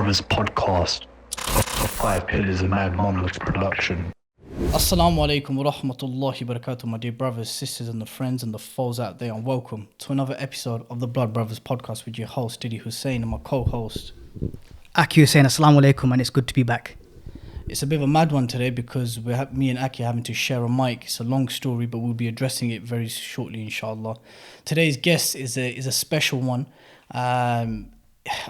Brothers podcast, a Five Pillars of Mad Monolith production. Assalamu alaikum wa rahmatullahi wa barakatuh, my dear brothers, sisters, and the friends and the foes out there, and welcome to another episode of the Blood Brothers podcast with your host, Dilly Hussain, and my co-host, Aki Hussain. Assalamu alaikum, and it's good to be back. It's a bit of a mad one today because me and Aki are having to share a mic. It's a long story, but we'll be addressing it very shortly, inshallah. Today's guest is a special one.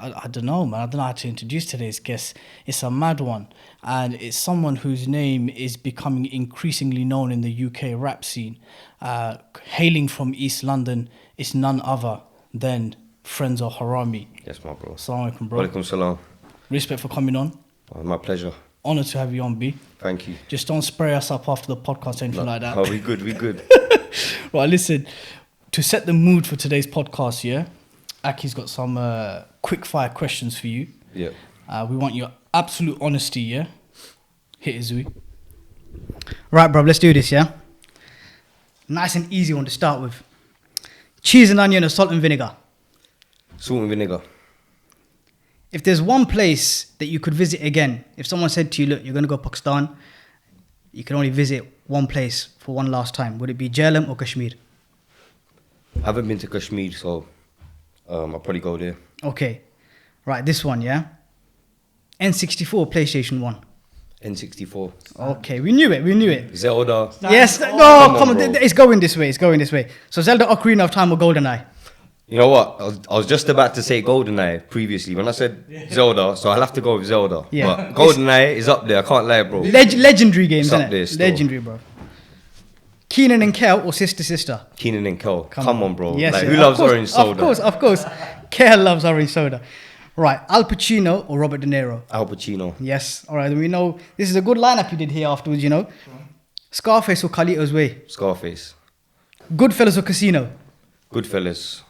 I don't know, man. I don't know how to introduce today's guest. It's a mad one, and it's someone whose name is becoming increasingly known in the UK rap scene. Hailing from East London, it's none other than Frenzo Harami. Yes, my bro. Assalamu alaikum, bro. Walaikum salam. Respect for coming on. My pleasure. Honoured to have you on, B. Thank you. Just don't spray us up after the podcast or anything like that. Oh, we good. Right, listen, to set the mood for today's podcast, yeah, Aki's got some quick fire questions for you. Yeah. We want your absolute honesty, yeah? Hit it, Zui. Right, bro, let's do this, yeah? Nice and easy one to start with. Cheese and onion or salt and vinegar? Salt and vinegar. If there's one place that you could visit again, if someone said to you, look, you're going to go Pakistan, you can only visit one place for one last time, would it be Jhelum or Kashmir? I haven't been to Kashmir, so I'll probably go there. Okay. Right, this one, yeah? N64 or PlayStation 1? N64. Okay, we knew it. Zelda. Yes, no, come on, bro. it's going this way. So Zelda Ocarina of Time or GoldenEye? You know what? I was just about to say GoldenEye previously when I said Zelda, so I'll have to go with Zelda. Yeah. But GoldenEye is up there, I can't lie, bro. Legendary games, It's up isn't there it? still. Legendary, bro. Keenan and Kel or Sister? Keenan and Kel. Come on, bro. Yes, like, yeah. who loves orange soda? Of course. Kel loves orange soda. Right, Al Pacino or Robert De Niro? Al Pacino. Yes, all right, then we know this is a good lineup you did here afterwards, you know. Scarface or Carlito's Way? Scarface. Goodfellas or Casino? Goodfellas.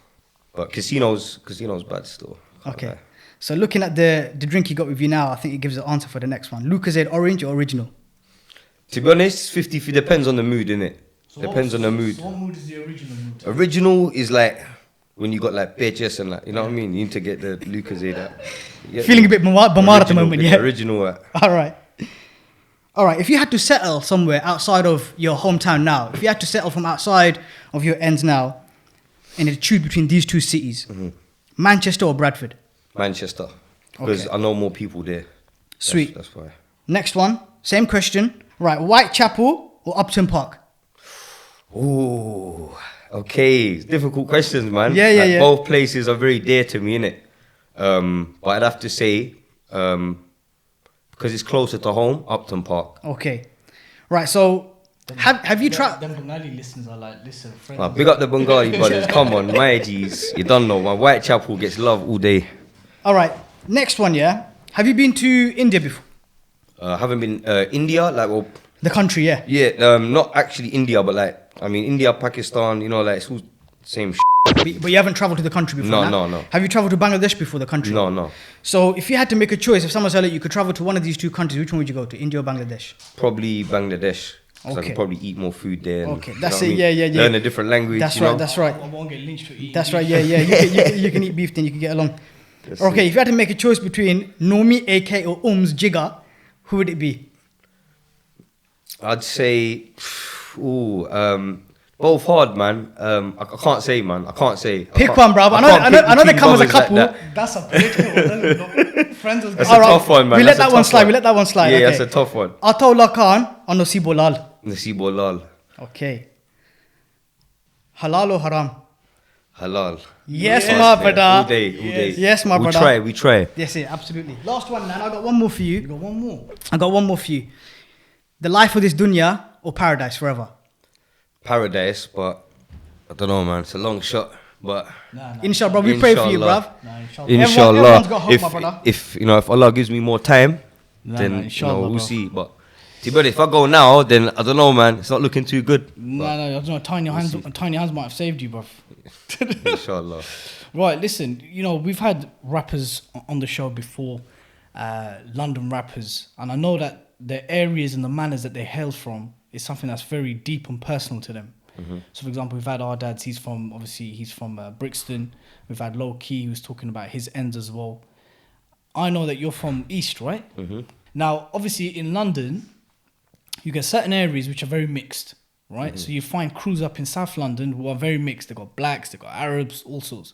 But casino's bad still. Can't Okay. lie. So looking at the drink you got with you now, I think it gives the answer for the next one. Lucozade Orange or Original? To be honest, 50 depends on the mood, innit? Depends on the mood. So what mood is the original mood? Original is like when you got like bare chest and like, you know what I mean? You need to get the Lucozade out. Yeah, Feeling a bit Bamar at the moment, get yeah. the original out. All right, if you had to settle somewhere outside of your hometown now, if you had to settle from outside of your ends now, and to choose between these two cities, Manchester or Bradford? Manchester. Because Okay. I know more people there. Sweet. That's why. Next one, same question. Right, Whitechapel or Upton Park? Ooh. Okay. Difficult questions, man. Yeah, yeah. Both places are very dear to me, innit? But I'd have to say, because it's closer to home, Upton Park. Okay. Right, so have you tried... Them Bengali listeners are like, listen, friends. Big up the Bengali brothers. Come on, my G's. You don't know, man. Whitechapel gets love all day. All right, next one, yeah? Have you been to India before? Haven't been India, like, well, The country, yeah. yeah, not actually India, but like, I mean, India, Pakistan, you know, like, it's all same But you haven't traveled to the country before, No. Have you traveled to Bangladesh before, the country? No. So if you had to make a choice, if someone said, look, you could travel to one of these two countries, which one would you go to, India or Bangladesh? Probably Bangladesh. Because I Okay. could probably eat more food there. And, Okay, you that's know it, what I mean? yeah. Learn a different language, That's you right, know? that's right. I won't get lynched for eating. That's right, yeah. You can eat beef, then you can get along. That's Okay, it. if you had to make a choice between Nomi, AK, or Jigger, who would it be? I'd say, both hard, man. I can't say, man. I can't say. Pick one, bruv. I know they come as a couple. That's a political one. Friends was That's All a right, tough one, man. We let That's a that one tough slide. We let that one slide. Yeah, okay. that's a tough one. Ataullah Khan or Nasibo Lal? Nasibo lal. Okay. Halal or haram? Halal. Yes, Yeah. my All brother. day. Yes, my we brother. We try. Yes, yeah, absolutely. Last one, man. I got one more for you. You got one more. I got one more for you. The life of this dunya or paradise forever? Paradise, but I don't know, man. It's a long shot, but Nah. Inshallah, bro. We pray for you, Inshallah. bruv. Nah, inshallah. inshallah, everyone's got hope, my brother. if you know, if Allah gives me more time, then inshallah, we'll bro. see. But if I go now, then I don't know, man. It's not looking too good. No, I don't know. Tiny hands might have saved you, bruv. Inshallah. Right, listen, you know, we've had rappers on the show before, London rappers, and I know that the areas and the manners that they hail from is something that's very deep and personal to them. So, for example, we've had our dads, he's from Brixton. We've had Low Key, who's talking about his ends as well. I know that you're from East, right? Now, obviously, in London, you get certain areas which are very mixed, right? So you find crews up in South London who are very mixed. They got blacks, they got Arabs, all sorts.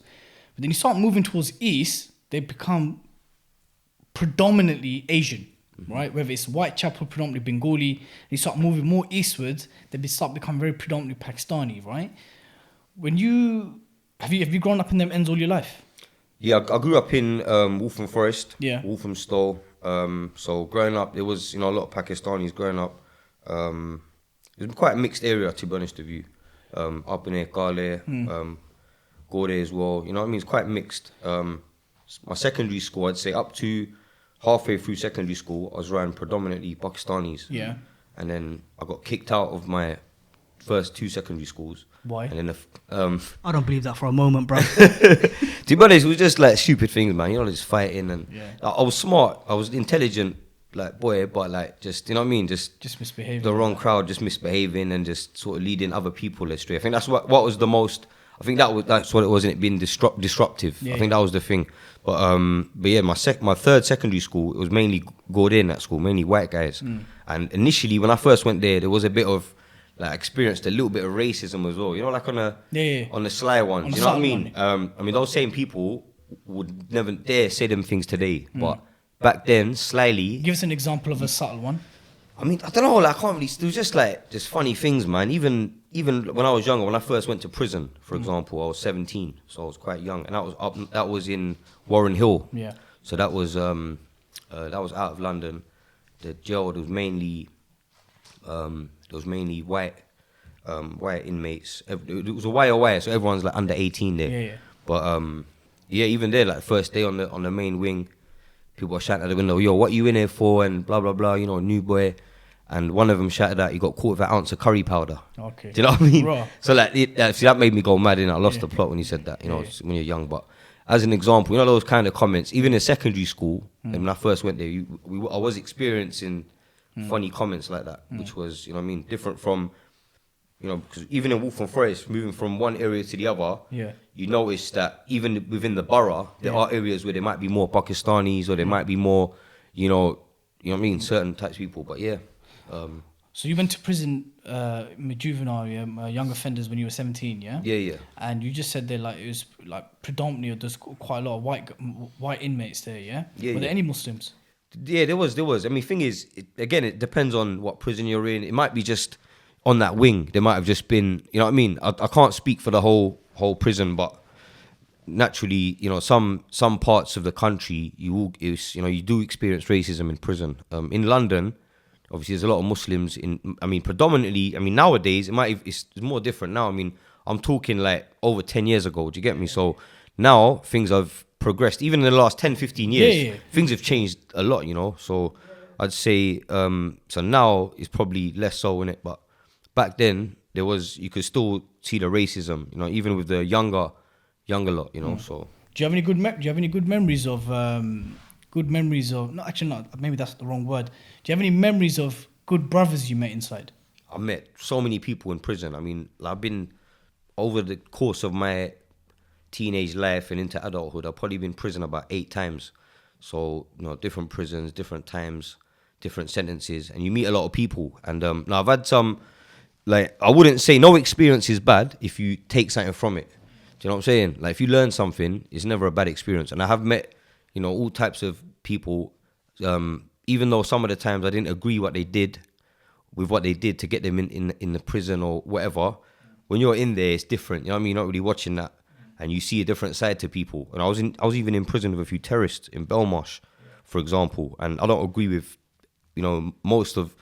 But then you start moving towards East, they become predominantly Asian, right? Whether it's Whitechapel, predominantly Bengali, you start moving more eastwards, they start becoming very predominantly Pakistani, right? When you have you grown up in them ends all your life? Yeah, I grew up in Waltham Forest, Yeah. Walthamstow. So growing up, there was, you know, a lot of Pakistanis growing up. It was quite a mixed area, to be honest with you. Up in there, Kale, Gorde as well. You know what I mean? It's quite mixed. My secondary school, I'd say up to halfway through secondary school, I was around predominantly Pakistanis. Yeah. And then I got kicked out of my first 2 secondary schools. Why? And then I don't believe that for a moment, bro. to be honest, it was just like stupid things, man. You know, just fighting and like, I was smart, I was intelligent, like boy, but like just, you know what I mean, just misbehaving. the wrong crowd, just misbehaving and just sort of leading other people astray. I think that's what was the most. I think that's what it was, in it being disruptive. Yeah, I think that was the thing. But yeah, my third secondary school, it was mainly Gordon at school, mainly white guys. And initially, when I first went there was a bit of like experienced a little bit of racism as well. You know, like on the sly ones. On the You know what I subtle mean? I mean, those same people would never dare say them things today. But back then, slyly. Give us an example of a subtle one. I mean, I don't know. Like, I can't really. It was just like just funny things, man. Even when I was younger, when I first went to prison, for example, I was 17, so I was quite young, and that was in Warren Hill. Yeah. So that was out of London. The jail was mainly white inmates. It was a YOY, so everyone's like under 18 there. Yeah. But yeah, even there, like first day on the main wing, people were shouting at the window, "Yo, what you in here for?" And blah blah blah. You know, new boy. And one of them shouted out, "You got caught with an ounce of curry powder." Okay. Do you know what I mean? Raw. So like, see, that made me go mad, and I lost the plot when he said that. You know, when you're young. But as an example, you know, those kind of comments, even in secondary school, and when I first went there, I was experiencing funny comments like that, which was, you know what I mean, different from, you know, because even in Waltham Forest, moving from one area to the other, you notice that even within the borough, there are areas where there might be more Pakistanis, or there might be more, you know what I mean, certain types of people. But yeah. So you went to prison, juvenile, young offenders when you were 17, yeah? Yeah. And you just said there, like, it was like predominantly, there's quite a lot of white inmates there, yeah? Yeah. Were there any Muslims? Yeah, there was. I mean, thing is, it depends on what prison you're in. It might be just on that wing. There might have just been, you know what I mean? I can't speak for the whole prison, but naturally, you know, some parts of the country, you do experience racism in prison. In London, obviously, there's a lot of Muslims predominantly. I mean, nowadays it's more different now. I mean, I'm talking like over 10 years ago. Do you get me? So now things have progressed. Even in the last 10, 15 years, things have changed a lot, you know. So I'd say, so now it's probably less so in it, but back then you could still see the racism, you know, even with the younger lot, you know. So do you have any good memories of? Maybe that's the wrong word. Do you have any memories of good brothers you met inside? I met so many people in prison. I mean, I've been, over the course of my teenage life and into adulthood, I've probably been in prison about 8 times. So, you know, different prisons, different times, different sentences, and you meet a lot of people. And now I've had some, like, I wouldn't say no experience is bad if you take something from it. Do you know what I'm saying? Like, if you learn something, it's never a bad experience. And I have met, you know, all types of people, even though some of the times I didn't agree with what they did to get them in the prison or whatever. When you're in there, it's different. You know what I mean? You're not really watching that, and you see a different side to people. And I was even in prison with a few terrorists in Belmarsh, for example. And I don't agree with, you know, most of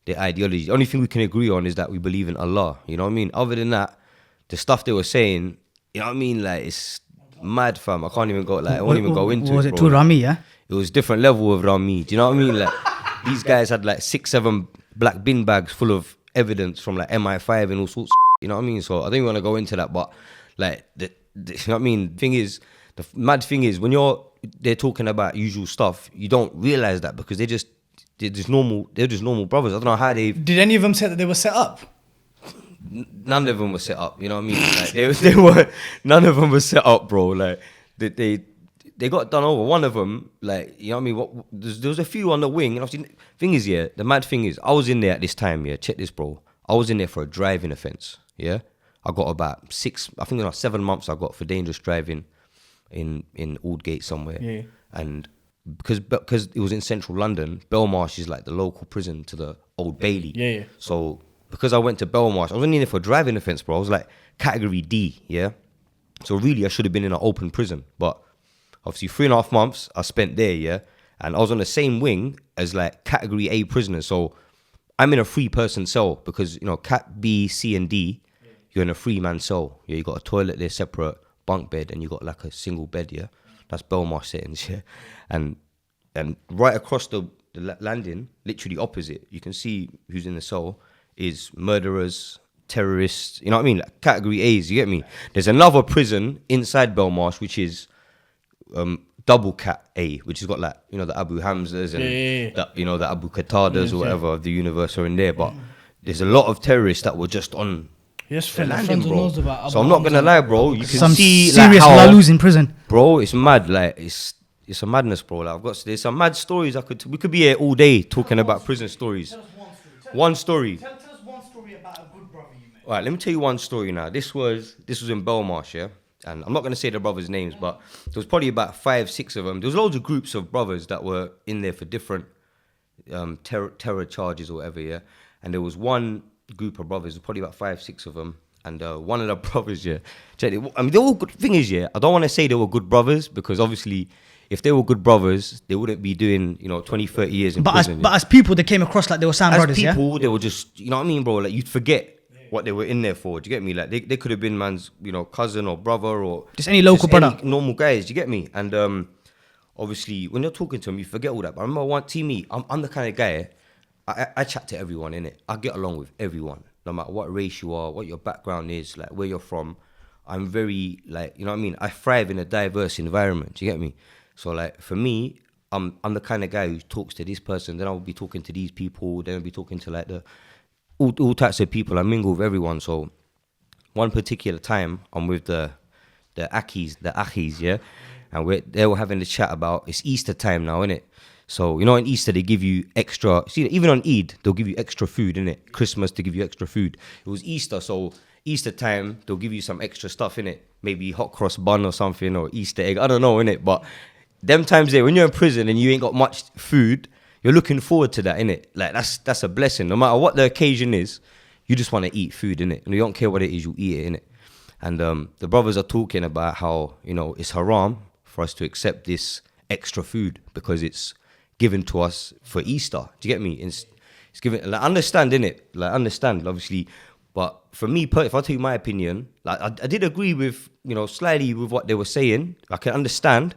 their ideology. The only thing we can agree on is that we believe in Allah. You know what I mean? Other than that, the stuff they were saying, you know what I mean? Like, it's mad, fam. I can't even go, like, I won't even go into it. Was it too Rami, yeah? It was different level of Rami. Do you know what I mean? Like, these guys had like 6, 7 black bin bags full of evidence from like MI5 and all sorts of, you know what I mean? So I don't even want to go into that, but like, you know what I mean? The mad thing is, when they're talking about usual stuff, you don't realize that, because they're just normal brothers. I don't know how they. Did any of them say that they were set up? None of them were set up, you know what I mean? Like, they were, none of them were set up, bro. Like, they they got done over. One of them, like, you know what I mean? There was a few on the wing. And obviously, thing is, yeah, the mad thing is, I was in there at this time, yeah, check this, bro. I was in there for a driving offence, yeah? I got about 7 months I got for dangerous driving in Aldgate somewhere. Yeah. And because it was in central London, Belmarsh is like the local prison to the Old Bailey. Yeah. So because I went to Belmarsh, I wasn't in there for a driving offence, bro. I was like category D, yeah? So really, I should have been in an open prison. But obviously, 3.5 months I spent there, yeah? And I was on the same wing as like category A prisoners. So I'm in a 3-person cell because, you know, cat B, C, and D, you're in a 3-man cell. Yeah, you got a toilet there, separate bunk bed, and you got like a single bed, yeah? That's Belmarsh settings, yeah? And right across the landing, literally opposite, you can see who's in the cell, is murderers, terrorists, you know what I mean? Like category A's, you get me? There's another prison inside Belmarsh, which is double cat A, which has got like, you know, the Abu Hamzas and the, you know, the Abu Qatadas or whatever of the universe are in there. But there's a lot of terrorists that were just on Yes, the landing, friends bro. knows about So I'm not gonna lie, bro. You can Some see serious like how, lalus in prison. bro, it's mad. Like it's a madness, bro. Like there's some mad stories. We could be here all day talking about prison stories. One story. Tell us one story about a good brother you met. All right, let me tell you one story now. This was in Belmarsh, yeah? And I'm not going to say the brothers' names, but there was probably about 5-6 of them. There was loads of groups of brothers that were in there for different terror charges or whatever, yeah? And there was one group of brothers, probably about 5-6 of them. And one of the brothers, yeah, I mean, they're all good. Thing is, yeah, I don't want to say they were good brothers because obviously if they were good brothers, they wouldn't be doing, 20, 30 years in prison. But as people, they came across like they were sound brothers, as people, they were just, you know what I mean, bro? Like, you'd forget what they were in there for. Do you get me? Like, they could have been man's, cousin or brother or... Just any local brother. Any normal guys, do you get me? And obviously, when you're talking to them, you forget all that. But I remember one, me, I'm the kind of guy, I chat to everyone, innit? I get along with everyone. No matter what race you are, what your background is, like, where you're from. I'm very, like, you know what I mean? I thrive in a diverse environment, do you get me? So, like, for me, I'm the kind of guy who talks to this person, then I'll be talking to these people, then I'll be talking to, like, all types of people. I mingle with everyone. So, one particular time, I'm with the Akis, yeah? And they were having a chat about, it's Easter time now, innit? So, in Easter, they give you extra, see, even on Eid, they'll give you extra food, innit? Christmas, they give you extra food. It was Easter, so Easter time, they'll give you some extra stuff, innit? Maybe hot cross bun or something, or Easter egg, I don't know, innit? But them times there, when you're in prison and you ain't got much food, you're looking forward to that, innit? Like, that's a blessing. No matter what the occasion is, you just want to eat food, innit? And you don't care what it is, you eat it, innit? And the brothers are talking about how, it's haram for us to accept this extra food because it's given to us for Easter. Do you get me? It's given, like, understand, innit? Like, understand, obviously. But for me, if I tell you my opinion, like, I did agree with, slightly with what they were saying. I can understand,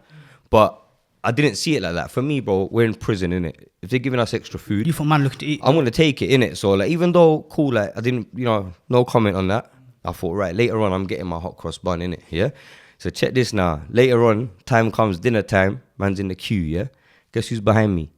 but I didn't see it like that. For me, bro, we're in prison, innit? If they're giving us extra food, You thought man looked to eat. I'm going to take it, innit? So, like, even though, cool, like, I didn't, no comment on that. I thought, right, later on, I'm getting my hot cross bun, innit? Yeah? So check this now. Later on, time comes, dinner time, man's in the queue, yeah? Guess who's behind me?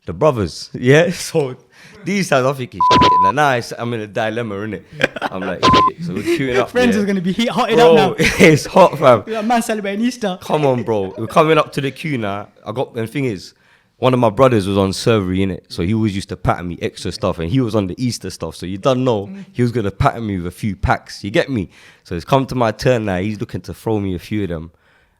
The brothers, yeah? So these times I'm thinking, shit. Like, now I'm in a dilemma, innit? I'm like, shit. So we're queuing up. Friends yeah. is going to be hotted Bro, up now. it's hot, fam. Yeah, man celebrating Easter. Come on, bro. We're coming up to the queue now. And the thing is, one of my brothers was on surgery, innit? So he always used to pattern me extra stuff, and he was on the Easter stuff. So you don't know, he was going to pattern me with a few packs. You get me? So it's come to my turn now. He's looking to throw me a few of them.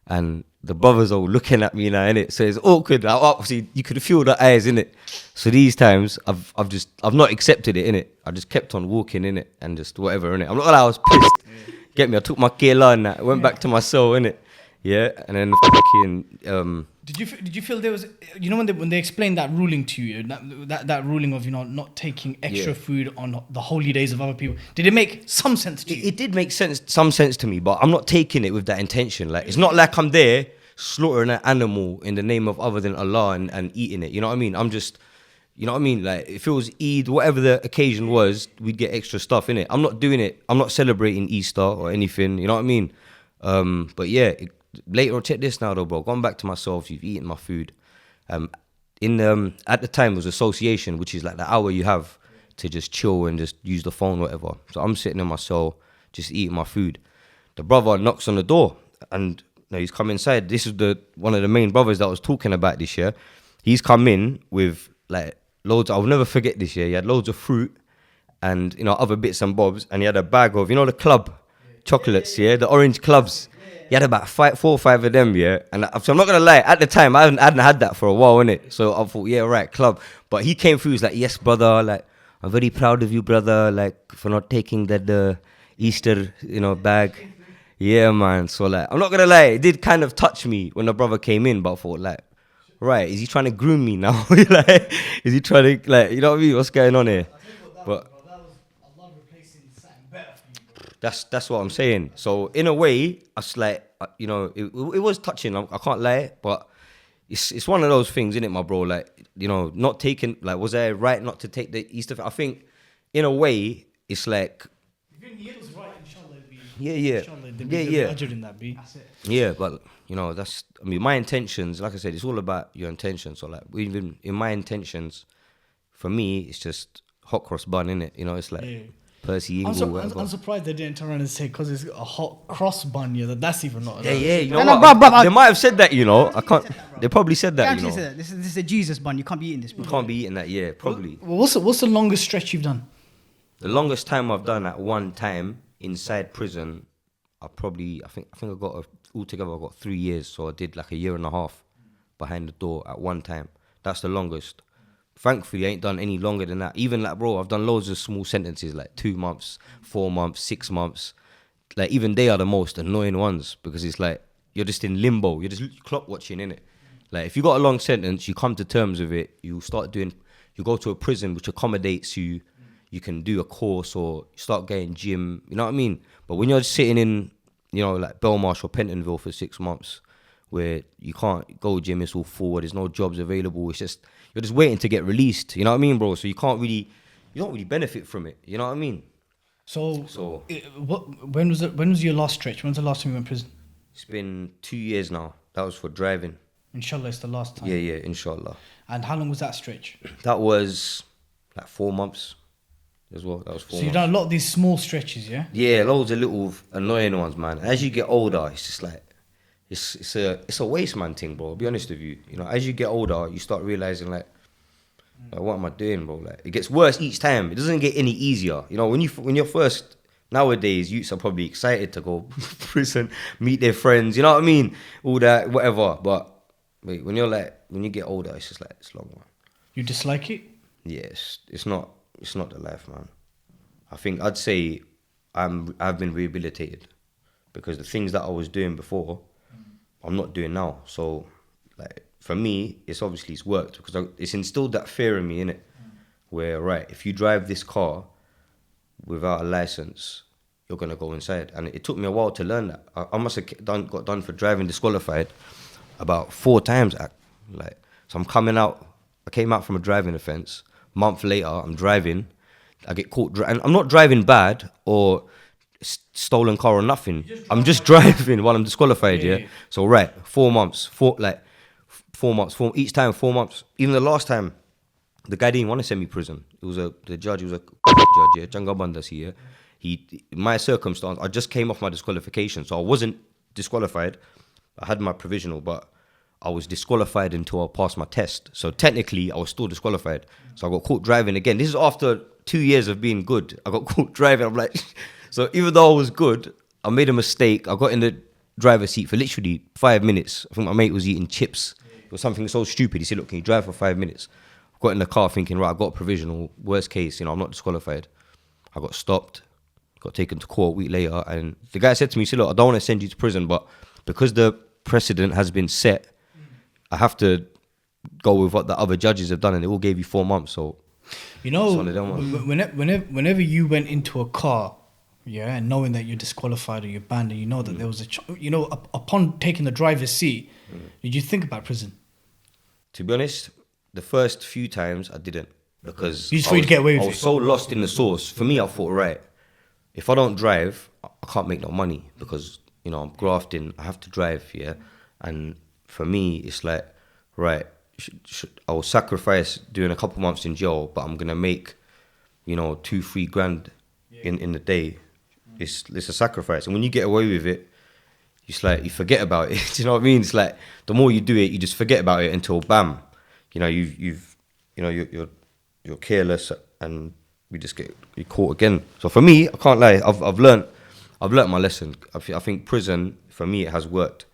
And the brothers are all looking at me now, innit? So it's awkward. Obviously, you could feel the eyes, innit? So these times, I've not accepted it, innit? I just kept on walking, innit? And just whatever, innit? I'm not gonna lie, I was pissed. Get me? I took my kela and that, went back to my cell, innit? Yeah, and then fucking Did you feel there was, when they explained that ruling to you, that ruling of not taking extra food on the holy days of other people, did it make some sense to you? It did make some sense to me, but I'm not taking it with that intention. Like, it's not like I'm there slaughtering an animal in the name of other than Allah and eating it. You know what I mean? I'm just, you know what I mean? Like, if it was Eid, whatever the occasion was, we'd get extra stuff in it. I'm not doing it. I'm not celebrating Easter or anything. You know what I mean? But yeah. Later on, check this now though, bro. Going back to myself, you've eaten my food. At the time it was association, which is like the hour you have to just chill and just use the phone, whatever. So I'm sitting in my cell, just eating my food. The brother knocks on the door, and no, he's come inside. This is one of the main brothers that I was talking about this year. He's come in with like loads. I'll never forget this year. He had loads of fruit and other bits and bobs, and he had a bag of the club chocolates, the orange clubs. He had about 4 or 5 of them, and so I'm not gonna lie. At the time, I hadn't had that for a while, innit? So I thought, yeah, right, club. But he came through. He was like, yes, brother. Like, I'm very proud of you, brother. Like, for not taking that Easter, bag. Yeah, man. So like, I'm not gonna lie. It did kind of touch me when the brother came in, but I thought like, right, is he trying to groom me now? Like, is he trying to what I mean? What's going on here? But that's what I'm saying. So in a way, I was like, it was touching. I can't lie, but it's one of those things, isn't it, my bro? Like, not taking, like, was I right not to take the Easter? I think in a way, it's like. Yeah. Yeah, but my intentions, like I said, it's all about your intentions. So like, even in my intentions, for me, it's just hot cross bun, innit? It's like Percy Ingle, whatever. I'm surprised they didn't turn around and say because it's a hot cross bun. That's even not. Yeah. What? They might have said that. I can't. They probably said that. This is a Jesus bun. You can't be eating this. You can't be eating that. Yeah, probably. What's the longest stretch you've done? The longest time I've done at one time inside prison, I think I got altogether I got 3 years. So I did like a year and a half behind the door at one time. That's the longest. Thankfully, I ain't done any longer than that. Even like, bro, I've done loads of small sentences like 2 months, 4 months, 6 months. Like, even they are the most annoying ones because it's like you're just in limbo. You're just clock watching, innit? Like, if you got a long sentence, you come to terms with it. You go to a prison which accommodates you. You can do a course or start getting gym. You know what I mean? But when you're just sitting in, like Belmarsh or Pentonville for 6 months, where you can't go gym, it's all full. There's no jobs available. It's just you're just waiting to get released. You know what I mean, bro? So you don't really benefit from it. You know what I mean? So when was your last stretch? When's the last time you went to prison? It's been 2 years now. That was for driving. Inshallah, it's the last time. Yeah, inshallah. And how long was that stretch? That was like 4 months as well. That was 4 months. So you've done a lot of these small stretches, yeah? Yeah, loads of little annoying ones, man. As you get older, it's just like it's a waste man thing, bro. I'll be honest with you. As you get older, you start realizing like what am I doing, bro? Like, it gets worse each time. It doesn't get any easier. When you're first, nowadays, youths are probably excited to go to prison, meet their friends. You know what I mean? All that, whatever. But wait, when you get older, it's just like it's long, man. You dislike it? Yes, it's not the life, man. I think I'd say I've been rehabilitated because the things that I was doing before, I'm not doing now. So, like, for me, it's worked because it's instilled that fear in me, innit? Where, right, if you drive this car without a license, you're gonna go inside. And it took me a while to learn that. I must have got done for driving disqualified about 4 times. So I came out from a driving offence. Month later, I'm driving. I get caught, and I'm not driving bad or stolen car or nothing. I'm just driving while I'm disqualified. Yeah. So right, 4 months, 4 months, each time 4 months. Even the last time, the guy didn't want to send me prison. It was the judge. It was a judge. Yeah, Jangabandasi. Yeah. My circumstance, I just came off my disqualification, so I wasn't disqualified. I had my provisional, but I was disqualified until I passed my test. So technically, I was still disqualified. So I got caught driving again. This is after 2 years of being good. I got caught driving. I'm like, so even though I was good, I made a mistake. I got in the driver's seat for literally 5 minutes. I think my mate was eating chips. It was something so stupid. He said, look, can you drive for 5 minutes? I got in the car thinking, right, I got a provisional. Worst case, I'm not disqualified. I got stopped, got taken to court a week later. And the guy said to me, he said, look, I don't want to send you to prison, but because the precedent has been set, I have to go with what the other judges have done, and they all gave you 4 months. So, whenever you went into a car, yeah, and knowing that you're disqualified or you're banned, and that there was upon taking the driver's seat, did you think about prison? To be honest, the first few times I didn't, because you just thought you'd get away with it. I was so lost in the sauce. For me, I thought, right, if I don't drive, I can't make no money because I'm grafting. I have to drive, yeah, and for me, it's like, right, I will sacrifice doing a couple months in jail, but I'm gonna make, 2-3 grand in the day. It's a sacrifice, and when you get away with it, it's like you forget about it. Do you know what I mean? It's like the more you do it, you just forget about it until bam, you know, you're careless and we just get caught again. So for me, I can't lie, I've learnt my lesson. I think prison for me, it has worked.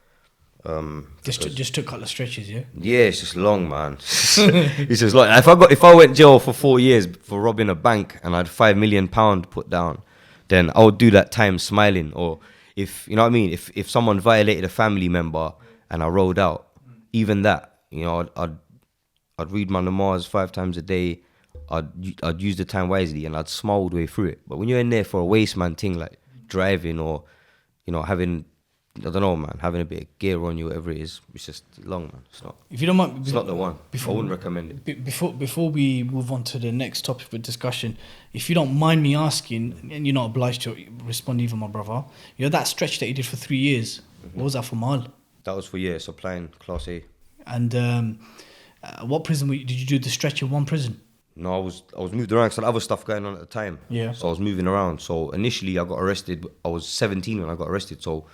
Just took a couple of stretches, yeah. Yeah, it's just long, man. It's just like if I went jail for 4 years for robbing a bank and I had £5 million put down, then I would do that time smiling. Or if you know what I mean, if someone violated a family member and I rolled out, even that, you know, I'd read my namaz 5 times a day. I'd use the time wisely and I'd smile all the way through it. But when you're in there for a waste man thing like driving or, you know, having, I don't know, man, having a bit of gear on you, whatever it is, it's just long, man. It's not. If you don't mind, It's not the one. I wouldn't recommend it. Before we move on to the next topic of discussion, if you don't mind me asking, and you're not obliged to respond either, my brother, you know that stretch that you did for 3 years, what was that for, Mal? That was for years, applying Class A. And what prison did you do the stretch in? One prison? No, I was moved around because I had other stuff going on at the time. Yeah. So I was moving around. So initially I got arrested. I was 17 when I got arrested. So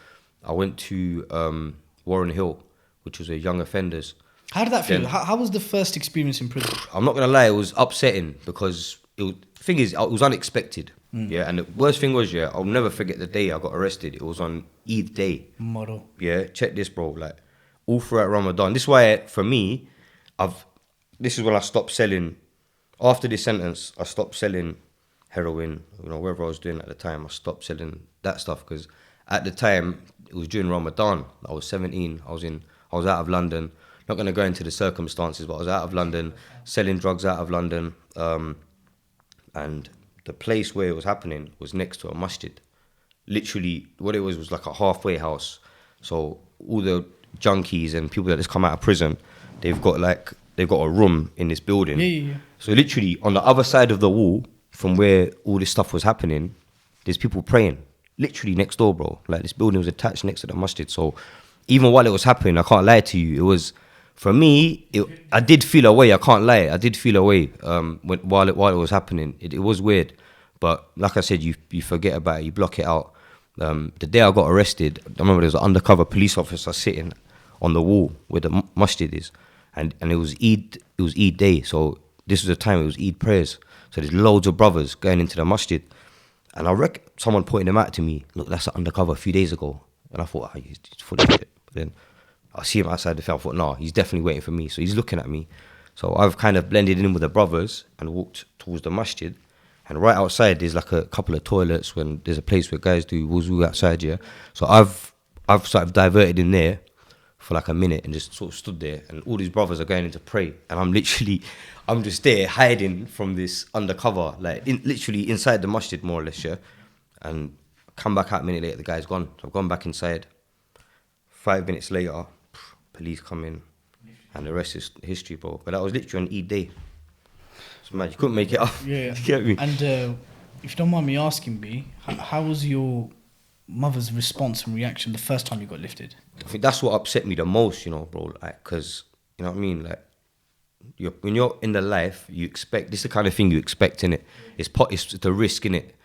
I went to Warren Hill, which was a young offenders. How did that feel? Then- How was the first experience in prison? I'm not gonna lie, it was upsetting because the thing is, it was unexpected. Yeah, and the worst thing was, I'll never forget the day I got arrested. It was on Eid Day. Motto. Yeah, check this, bro. Like all throughout Ramadan. This is why, for me, this is when I stopped selling. After this sentence, I stopped selling heroin, you know, whatever I was doing at the time. I stopped selling that stuff because at the time it was during Ramadan. I was 17. I was out of London. Not going to go into the circumstances, but I was out of London, selling drugs out of London, and the place where it was happening was next to a masjid. Literally, what it was like a halfway house. So all the junkies and people that just come out of prison, they've got a room in this building. Yeah. So literally on the other side of the wall from where all this stuff was happening, there's people praying. Literally next door, bro. Like this building was attached next to the masjid. So even while it was happening, I can't lie to you, it was, for me, I did feel a way. I can't lie. I did feel a way while it was happening. It was weird. But like I said, you forget about it. You block it out. The day I got arrested, I remember there was an undercover police officer sitting on the wall where the masjid is. And it was Eid day. So this was the time, it was Eid prayers. So there's loads of brothers going into the masjid. And I reckon someone pointed them out to me. Look, that's an undercover a few days ago. And I thought, he's full of shit. But then I see him outside the film. I thought, no, he's definitely waiting for me. So he's looking at me. So I've kind of blended in with the brothers and walked towards the masjid. And right outside, there's like a couple of toilets when there's a place where guys do wuzu outside, yeah. So I've sort of diverted in there for like a minute and just sort of stood there. And all these brothers are going in to pray. And I'm just there hiding from this undercover, like literally inside the masjid, more or less, yeah. And come back out a minute later, the guy's gone. So I've gone back inside. 5 minutes later, police come in. And the rest is history, bro. But that was literally on Eid day. So man, you couldn't make it up. Yeah. You get me? And if you don't mind me asking, B, how was your mother's response and reaction the first time you got lifted? I think that's what upset me the most, you know, bro. Like, cause you know what I mean. Like, when you're in the life, you expect this is the kind of thing you expect in it. It's the risk in it,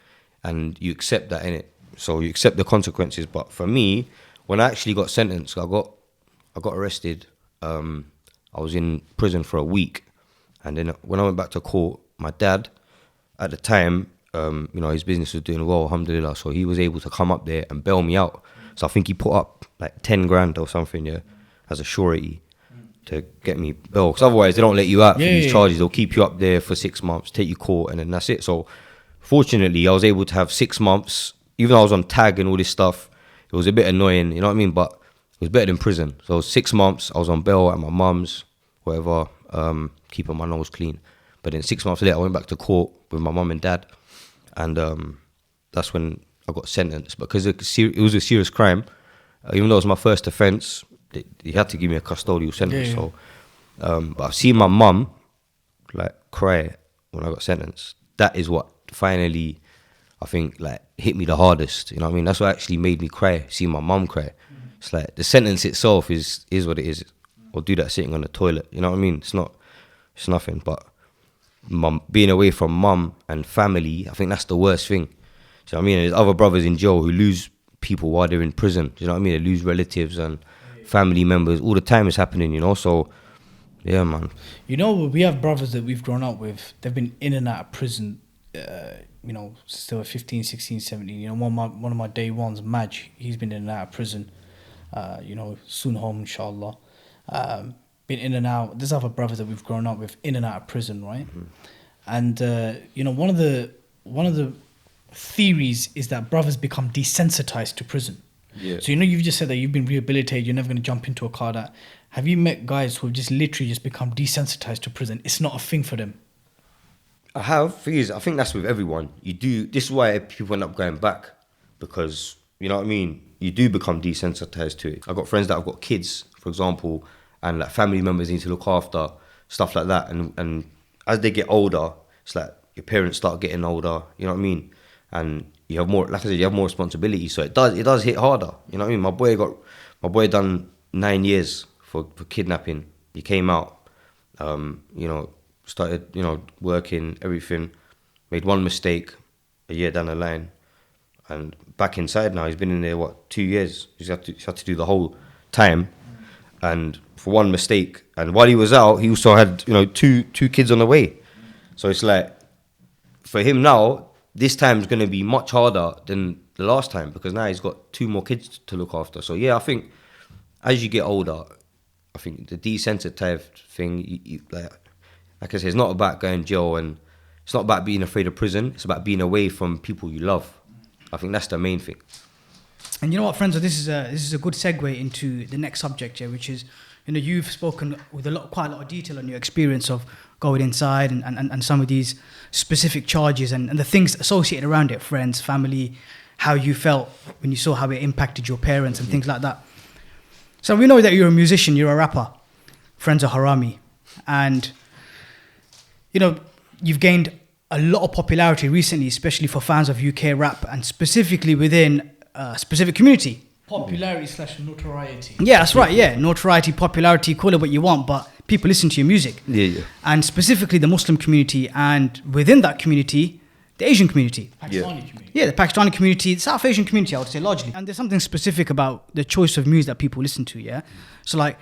and you accept that in it. So you accept the consequences. But for me, when I actually got sentenced, I got arrested. I was in prison for a week, and then when I went back to court, my dad, at the time, you know, his business was doing well, alhamdulillah. So he was able to come up there and bail me out. So I think he put up like 10 grand or something, yeah, as a surety to get me bail. Because otherwise, they don't let you out for these charges. They'll keep you up there for 6 months, take you court, and then that's it. So fortunately, I was able to have 6 months, even though I was on tag and all this stuff. It was a bit annoying, you know what I mean? But it was better than prison. So 6 months, I was on bail at my mum's, whatever, keeping my nose clean. But then 6 months later, I went back to court with my mum and dad. And that's when I got sentenced. Because it was a serious crime, even though it was my first offence, they had to give me a custodial sentence. Yeah. So, but I've seen my mum like cry when I got sentenced. That is what finally, I think, like hit me the hardest. You know what I mean? That's what actually made me cry. Seeing my mum cry. It's like the sentence itself is what it is. I'll do that sitting on the toilet. You know what I mean? It's nothing. But being away from mum and family, I think that's the worst thing. So I mean, there's other brothers in jail who lose people while they're in prison. You know what I mean? They lose relatives and family members all the time. It's happening, you know. So yeah, man. You know, we have brothers that we've grown up with. They've been in and out of prison, you know, still 15, 16, 17. You know, one of my day ones, Maj, he's been in and out of prison. You know, soon home, inshallah. Been in and out. There's other brothers that we've grown up with in and out of prison, right? Mm-hmm. And you know, one of the theories is that brothers become desensitized to prison. Yeah. So you know, you've just said that you've been rehabilitated. You're never going to jump into a car. That have you met guys who have just literally just become desensitized to prison? It's not a thing for them. I have. Thing is, I think that's with everyone. You do. This is why people end up going back, because you know what I mean. You do become desensitized to it. I've got friends that have got kids, for example, and like family members need to look after, stuff like that. And as they get older, it's like your parents start getting older. You know what I mean? And you have more, like I said, you have more responsibility. So it does hit harder. You know what I mean? My boy done 9 years for kidnapping. He came out, you know, started, you know, working, everything. Made one mistake a year down the line, and back inside now. He's been in there 2 years. He's had to do the whole time, and for one mistake. And while he was out, he also had, you know, two kids on the way. So it's like, for him now, this time is going to be much harder than the last time, because now he's got 2 more kids to look after. So yeah, I think as you get older, I think the desensitized thing, like I said, it's not about going to jail, and it's not about being afraid of prison. It's about being away from people you love. I think that's the main thing. And you know what, Frenzo, this is a good segue into the next subject here, which is, you know, you've spoken with quite a lot of detail on your experience of going inside and some of these specific charges and the things associated around it, friends, family, how you felt when you saw how it impacted your parents and things like that. So we know that you're a musician, you're a rapper, Frenzo Harami, and you know, you've gained a lot of popularity recently, especially for fans of UK rap and specifically within a specific community. Popularity / notoriety. Yeah, that's right. Yeah, notoriety, popularity, call it what you want, but people listen to your music. Yeah. And specifically the Muslim community, and within that community, the Asian community. Pakistani community. Yeah, the Pakistani community, the South Asian community, I would say largely. And there's something specific about the choice of music that people listen to, yeah? So like,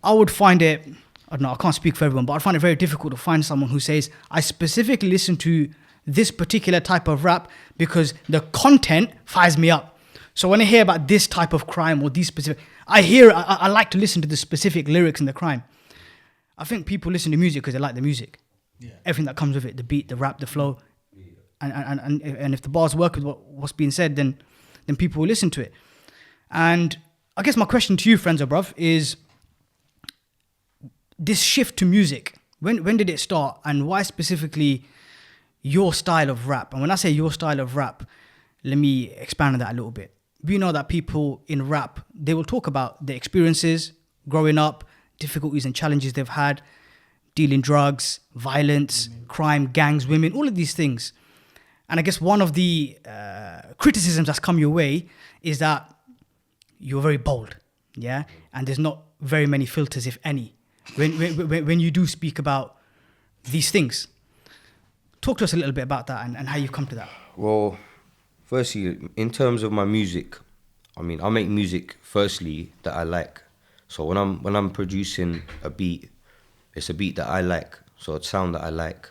I would find it, I don't know, I can't speak for everyone, but I find it very difficult to find someone who says, I specifically listen to this particular type of rap because the content fires me up. So when I hear about this type of crime or these specific, I like to listen to the specific lyrics in the crime. I think people listen to music because they like the music. Yeah. Everything that comes with it, the beat, the rap, the flow. Yeah. And if the bars work with what's being said, then people will listen to it. And I guess my question to you, Frenzo, bruv, is this shift to music, when did it start, and why specifically your style of rap? And when I say your style of rap, let me expand on that a little bit. We know that people in rap, they will talk about their experiences growing up, difficulties and challenges they've had, dealing drugs, violence, crime, gangs, women, all of these things. And I guess one of the criticisms that's come your way is that you're very bold, yeah? And there's not very many filters, if any, when you do speak about these things. Talk to us a little bit about that and how you've come to that. Well, firstly, in terms of my music, I mean, I make music firstly that I like. So when I'm producing a beat, it's a beat that I like, so it's sound that I like.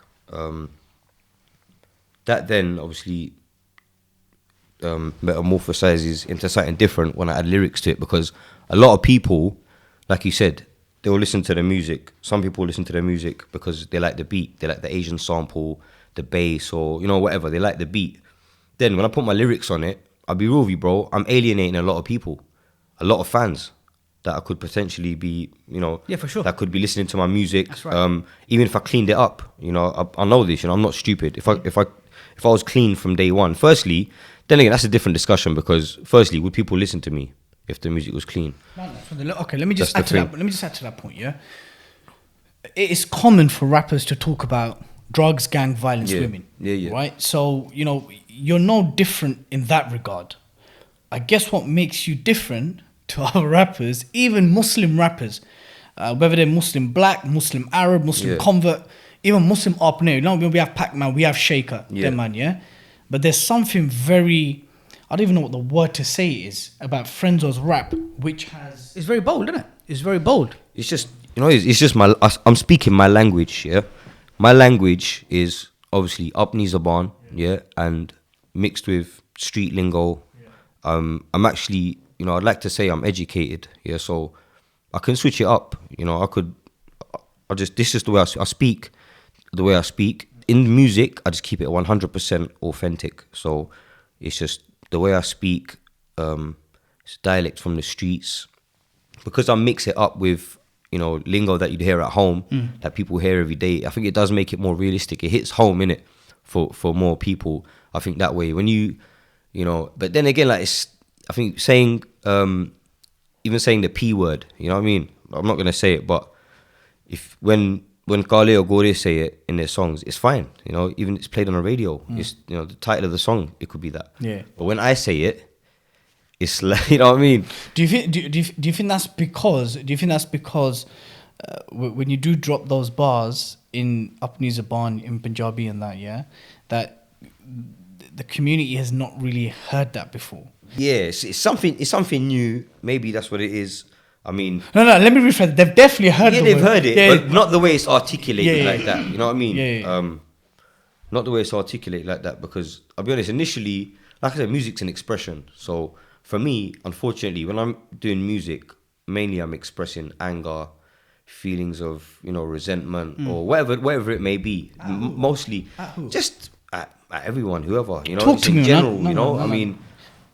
That then obviously metamorphosizes into something different when I add lyrics to it, because a lot of people, like you said, they will listen to the music. Some people listen to the music because they like the beat, they like the Asian sample, the bass, or you know, whatever, they like the beat. Then when I put my lyrics on it, I'll be real with you, bro, I'm alienating a lot of people, a lot of fans that I could potentially be, you know, yeah, for sure, that could be listening to my music. That's right. Even if I cleaned it up, you know, I know this, you know, I'm not stupid. If I was clean from day one, firstly, then again, that's a different discussion, because firstly, would people listen to me if the music was clean? Okay, let me just add to that. Let me just add to that point. Yeah, it is common for rappers to talk about drugs, gang, violence, women. Yeah. Right. So you know, you're no different in that regard. I guess what makes you different to other rappers, even Muslim rappers, whether they're Muslim black, Muslim Arab, Muslim convert, even Muslim Apne. You know, we have Pac-Man, we have Shaker, them man, yeah. But there's something very, I don't even know what the word to say is about Frenzo's rap, which has It's very bold, isn't it? It's very bold. It's just, it's just I'm speaking my language, yeah. My language is obviously Upney Zaban, yeah, and mixed with street lingo. I'm actually, I'd like to say I'm educated, yeah, so I can switch it up, this is the way I speak, the way I speak. In music, I just keep it 100% authentic, so it's just the way I speak, it's dialect from the streets, because I mix it up with, lingo that you'd hear at home, that people hear every day. I think it does make it more realistic. It hits home, innit, for more people. I think that way, when but then again, like, I think saying, even saying the P word, you know what I mean? I'm not going to say it, but when Kale or Gore say it in their songs, it's fine, even it's played on the radio. It's, the title of the song, it could be that. Yeah. But when I say it, it's like, you know what I mean? Do you think that's because when you do drop those bars in Apni Zaban, in Punjabi and that, yeah, that the community has not really heard that before? Yeah, it's something new. Maybe that's what it is. I mean, no. Let me rephrase. They've definitely heard. Yeah, they've heard it, but not the way it's articulated like that. You know what I mean? Yeah. Not the way it's articulated like that, because I'll be honest. Initially, like I said, music's an expression. So for me, unfortunately, when I'm doing music, mainly I'm expressing anger, feelings of resentment or whatever it may be. Mostly, just at everyone, whoever. Talk to in me, general. no. I mean,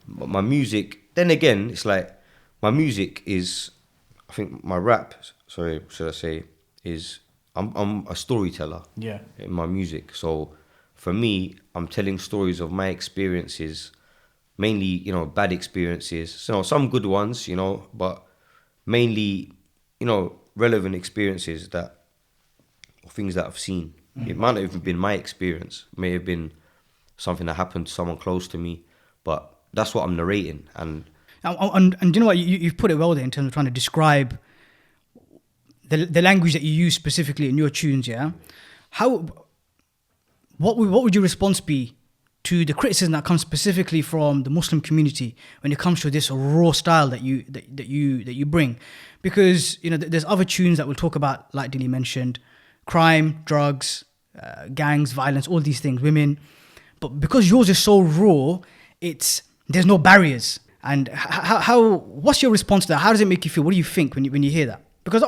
my music. Then again, it's like my music is. I think my rap, sorry, should I say, is I'm a storyteller. Yeah. In my music, so for me, I'm telling stories of my experiences, mainly bad experiences. So some good ones, but mainly relevant experiences or things that I've seen. It might not even been my experience. It may have been something that happened to someone close to me, but that's what I'm narrating. And you know what, you've put it well there in terms of trying to describe the language that you use specifically in your tunes, yeah? What would your response be to the criticism that comes specifically from the Muslim community when it comes to this raw style that you bring? Because there's other tunes that we'll talk about, like Dilly mentioned, crime, drugs, gangs, violence, all these things, women. But because yours is so raw, there's no barriers. And what's your response to that? How does it make you feel? What do you think when you hear that? Because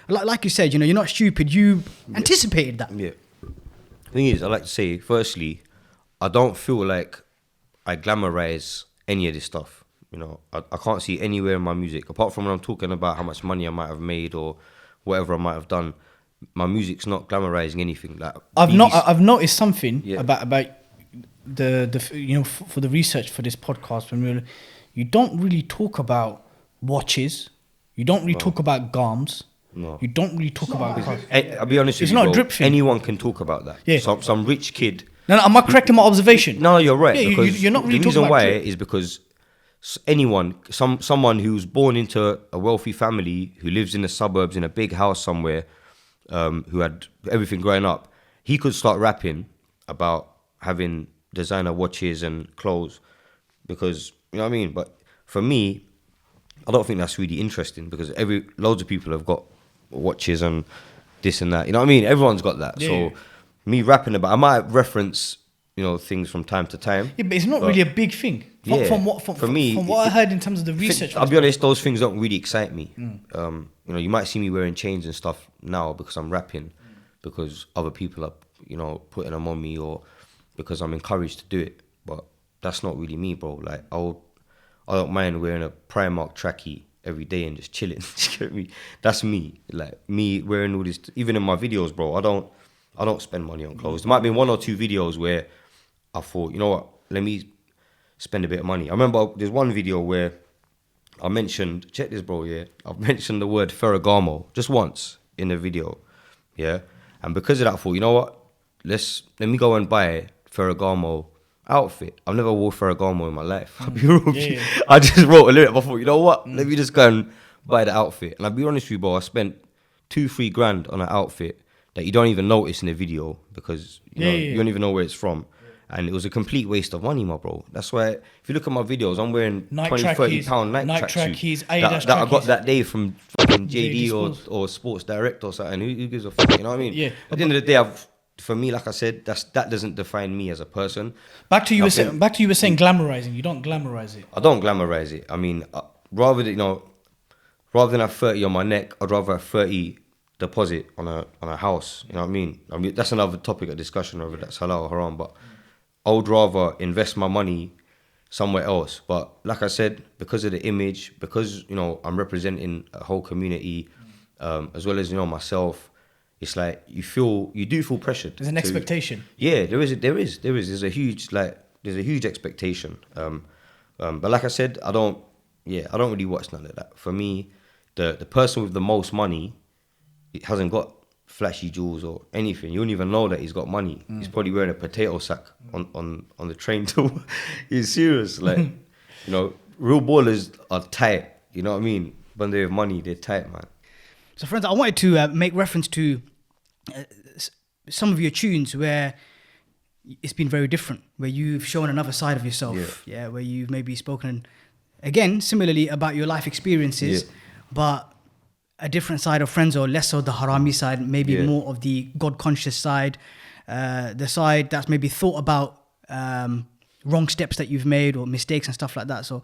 like you said, you're not stupid. You anticipated that. Yeah. The thing is, I like to say, firstly, I don't feel like I glamorize any of this stuff. I can't see anywhere in my music, apart from when I'm talking about how much money I might have made or whatever I might have done. My music's not glamorizing anything. Like I've noticed something about the for the research for this podcast, when you don't really talk about watches, you don't really talk about garms, you don't really talk about cars. I'll be honest with It's you, not bro, a drip thing. anyone can talk about that. Yeah. Some rich kid. No, am I correct in my observation? No, you're right. Yeah, because you're not really the talking reason about why drip. is because someone who's born into a wealthy family, who lives in the suburbs in a big house somewhere, who had everything growing up, he could start rapping about having designer watches and clothes, because you know what I mean. But for me, I don't think that's really interesting, because loads of people have got watches and this and that. You know what I mean? Everyone's got that. Yeah. So me rapping about, I might reference things from time to time. Yeah, but it's not really a big thing. From what I heard in terms of the research. I'll be honest, those things don't really excite me. You might see me wearing chains and stuff now because I'm rapping, because other people are putting them on me, or because I'm encouraged to do it. But that's not really me, bro. Like I don't mind wearing a Primark trackie every day and just chilling. You get me? That's me. Like me wearing all this. Even in my videos, bro, I don't spend money on clothes. There might be one or two videos where I thought, you know what, let me spend a bit of money. I remember there's one video where I mentioned, check this, bro, yeah, I've mentioned the word Ferragamo just once in the video, yeah, and because of that I thought, you know what, let me go and buy a Ferragamo outfit. I've never wore Ferragamo in my life. I'll be real with you. I just wrote a lyric. I thought, you know what, let me just go and buy the outfit. And I'll be honest with you, bro, I spent 2-3 grand on an outfit that you don't even notice in the video, because you don't even know where it's from. And it was a complete waste of money, my bro. That's why, if you look at my videos, I'm wearing Night 20, track 30 keys, pound night night track tracksuit keys, that, Adidas that I track got keys. that day from fucking JD JD or Sports Direct or something. Who gives a fuck? You know what I mean? Yeah. At the end of the day, for me, like I said, that doesn't define me as a person. Back to you were Nothing- saying glamorizing. You don't glamorize it. I don't glamorize it. I mean, rather than have 30 on my neck, I'd rather have 30 deposit on a house. You know what I mean? That's another topic of discussion, whether that's halal or haram. But I would rather invest my money somewhere else. But like I said, because of the image, because I'm representing a whole community, as well as myself, it's like you do feel pressured. There's an expectation. Yeah, there is. There's a huge expectation. But like I said, I don't really watch none of that. For me, the person with the most money, it hasn't got flashy jewels or anything. You wouldn't even know that he's got money. He's probably wearing a potato sack on the train too. He's serious. Like, real ballers are tight. You know what I mean? When they have money, they're tight, man. So, friends, I wanted to make reference to some of your tunes where it's been very different, where you've shown another side of yourself. Yeah, where you've maybe spoken, again, similarly about your life experiences, but a different side of Frenzo, less so the Harami side, maybe more of the God-conscious side, the side that's maybe thought about wrong steps that you've made or mistakes and stuff like that. So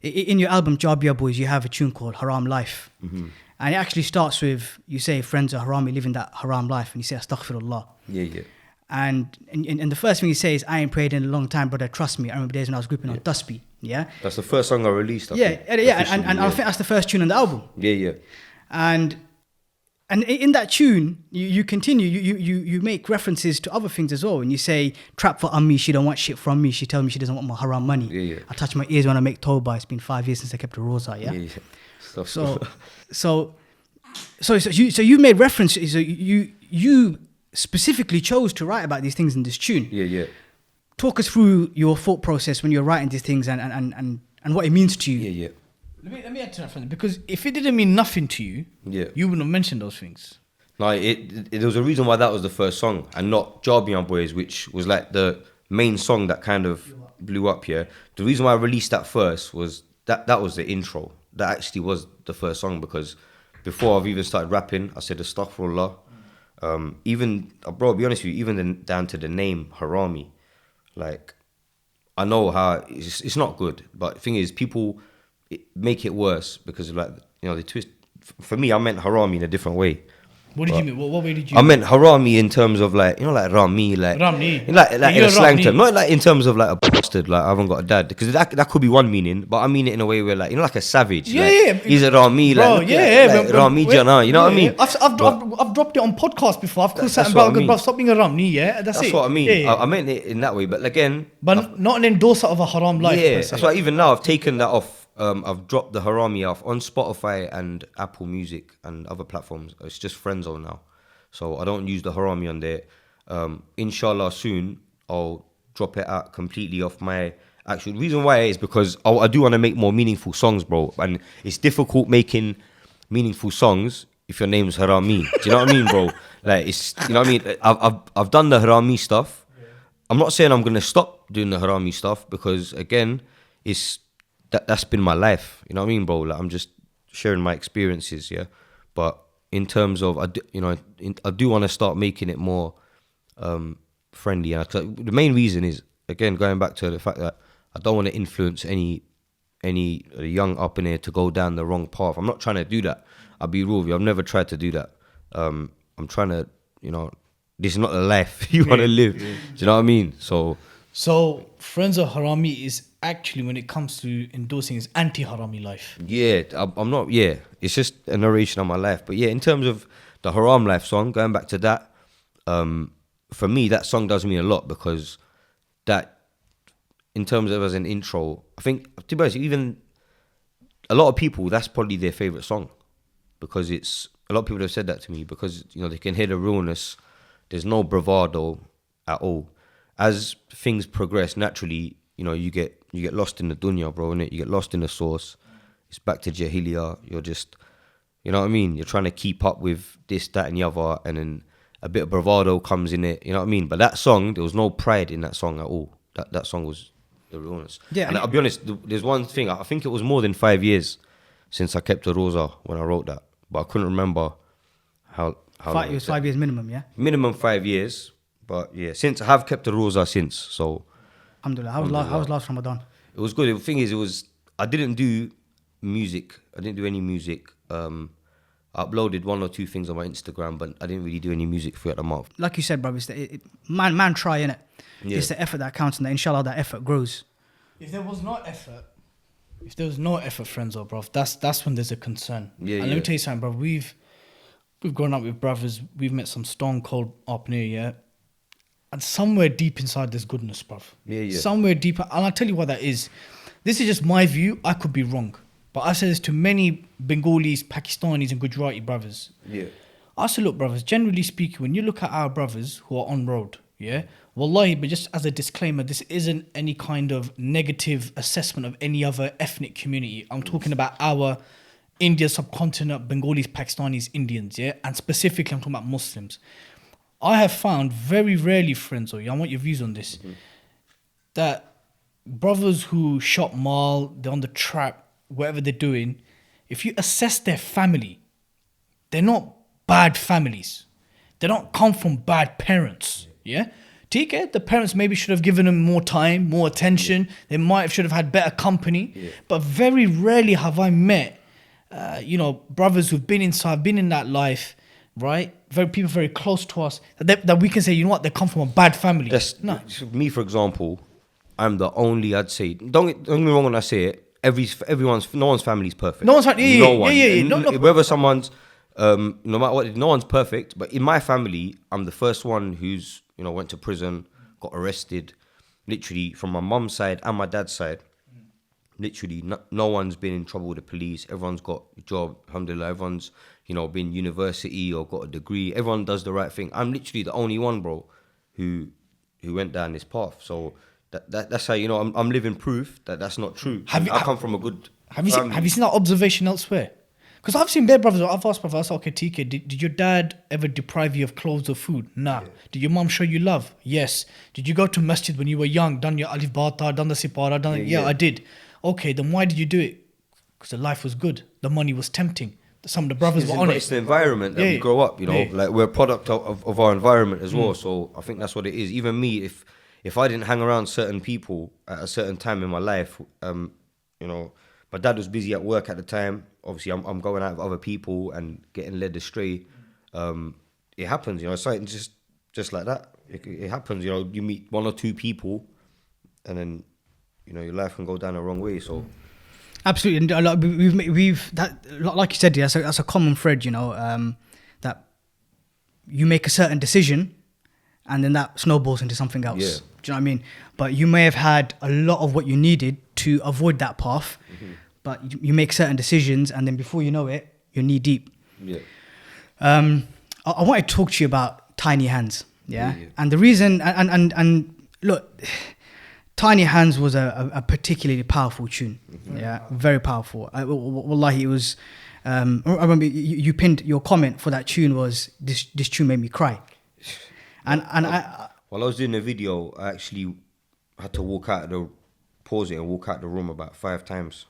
in your album, Jabia Boys, you have a tune called Haram Life. Mm-hmm. And it actually starts with, you say, Frenzo Harami living that haram life, and you say, Astaghfirullah. Yeah. And the first thing you say is, I ain't prayed in a long time, brother, trust me. I remember days when I was gripping on Dusty. Yeah? That's the first song I released. I think, and I think that's the first tune on the album. Yeah. And in that tune, you continue, you make references to other things as well. And you say, trap for Ummi, she don't want shit from me. She tells me she doesn't want my haram money. Yeah. I touch my ears when I make tawbah. It's been 5 years since I kept a rosa, yeah? So you made reference, so you specifically chose to write about these things in this tune. Yeah. Talk us through your thought process when you're writing these things and what it means to you. Yeah. Let me add to that, friend, because if it didn't mean nothing to you, you wouldn't have mentioned those things. No, there was a reason why that was the first song and not Jarbian Boys, which was like the main song that kind of blew up here. The reason why I released that first was that was the intro. That actually was the first song, because before I've even started rapping, I said Astaghfirullah. Even, bro, I'll be honest with you, even down to the name Harami, like, I know how it's not good, but the thing is, people make it worse because of, like, they twist. For me, I meant Harami in a different way. What did you mean? What way did you? I meant Harami in terms of, like, like Rami, like Ramni. like in a slang Ramni. term, not like in terms of like a bastard, like I haven't got a dad, because that could be one meaning, but I mean it in a way where, like, like a savage. Yeah. He's a Rami, Bro, like Rami Jana, you know what I mean? I've dropped it on podcast before. I've called something what I about mean. bro, stop being a Ramni, yeah? That's it. what I mean. Yeah. I meant it in that way, but again, But not an endorser of a haram life. yeah, per se. that's why even now I've taken that off. I've dropped the Harami off on Spotify and Apple Music and other platforms. It's just Frenzo now. So I don't use the Harami on there. Inshallah, soon I'll drop it out completely off my actual. The reason why is because I do want to make more meaningful songs, bro. And it's difficult making meaningful songs if your name's Harami. Do you know what I mean, bro? Like, it's, you know what I mean? I've done the Harami stuff. I'm not saying I'm gonna stop doing the Harami stuff, because again, that's been my life. You know what I mean, bro? Like, I'm just sharing my experiences, yeah. But in terms of, I do want to start making it more friendly. And the main reason is, again, going back to the fact that I don't want to influence any young up in here to go down the wrong path. I'm not trying to do that. I'll be real with you. I've never tried to do that. I'm trying to, this is not the life you want to live. Do you know what I mean? So Frenzo Harami is actually, when it comes to endorsing, is anti-Harami life. yeah, I'm not. Yeah, it's just a narration of my life. But yeah, in terms of the Haram Life song, going back to that, for me, that song does mean a lot, because that, in terms of as an intro, I think, to be honest, even a lot of people, that's probably their favorite song, because it's, a lot of people have said that to me, because they can hear the realness. There's no bravado at all. As things progress naturally, you get lost in the dunya, bro, innit? You get lost in the source. It's back to Jahiliyyah. You're just, you know what I mean? You're trying to keep up with this, that, and the other, and then a bit of bravado comes in it. You know what I mean? But that song, there was no pride in that song at all. That song was the realness. Yeah, and and I'll be honest. There's one thing. I think it was more than 5 years since I kept a rosa when I wrote that, but I couldn't remember how long It was 5 years minimum, yeah. minimum 5 years. But yeah, since I have kept a rosa since, so Alhamdulillah. How was last Ramadan? it was good. The thing is, I didn't do music. I didn't do any music. I uploaded 1 or 2 things on my Instagram, but I didn't really do any music throughout the month. Like you said, bro, it's man try, innit? Yeah. It's the effort that counts, and inshallah that effort grows. If there was no effort, Frenzo, bro, that's when there's a concern. Yeah, and let me tell you something, bro. We've grown up with brothers. We've met some stone cold up near, yeah. And somewhere deep inside there's goodness, bro. Yeah. Somewhere deeper, and I'll tell you what that is. This is just my view. I could be wrong, but I say this to many Bengalis, Pakistanis, and Gujarati brothers. Yeah. I say, look, brothers. Generally speaking, when you look at our brothers who are on road, yeah. Wallahi, but just as a disclaimer, this isn't any kind of negative assessment of any other ethnic community. I'm talking about our India subcontinent, Bengalis, Pakistanis, Indians, yeah? And specifically, I'm talking about Muslims. I have found very rarely, friends, I want your views on this, that brothers who shop mall, they're on the trap, whatever they're doing, if you assess their family, they're not bad families. They don't come from bad parents, yeah? TK, the parents maybe should have given them more time, more attention. They should have had better company. Yeah. But very rarely have I met, brothers who've been inside, been in that life, right? People very close to us that we can say, you know what, they come from a bad family. No. Me, for example, I'm the only. I'd say don't get me wrong when I say it. No one's family is perfect. No one's family. No one. Yeah. And whether someone's no matter what, no one's perfect. But in my family, I'm the first one who's went to prison, got arrested. Literally from my mum's side and my dad's side. Literally, no one's been in trouble with the police. Everyone's got a job, alhamdulillah. Everyone's, been university or got a degree. Everyone does the right thing. I'm literally the only one, bro, who went down this path. So that's how, I'm living proof that that's not true. I come from a good family. Have you seen that observation elsewhere? Because I've seen bare brothers, I've asked brothers, okay, TK, did your dad ever deprive you of clothes or food? Nah. Yeah. Did your mum show you love? Yes. Did you go to masjid when you were young, done your alif bata, done the sipara, I did. Okay, then why did you do it? Because the life was good. The money was tempting. Some of the brothers were on it. It's the environment that we grow up, like we're a product of our environment as well. So I think that's what it is. Even me, if I didn't hang around certain people at a certain time in my life, my dad was busy at work at the time. Obviously, I'm going out with other people and getting led astray. It happens, it's something just like that. It happens, you meet 1 or 2 people and then, your life can go down the wrong way, so... Absolutely, and we've that, like you said, that's a common thread, that you make a certain decision, and then that snowballs into something else. Yeah. Do you know what I mean? But you may have had a lot of what you needed to avoid that path, but you make certain decisions, and then before you know it, you're knee deep. Yeah. I want to talk to you about Tiny Hands, yeah? And the reason, and look. Tiny Hands was a particularly powerful tune. Yeah, very powerful. Wallahi, it was. I remember you pinned your comment for that tune was this tune made me cry. And while I was doing the video, I actually had to pause it and walk out the room about 5 times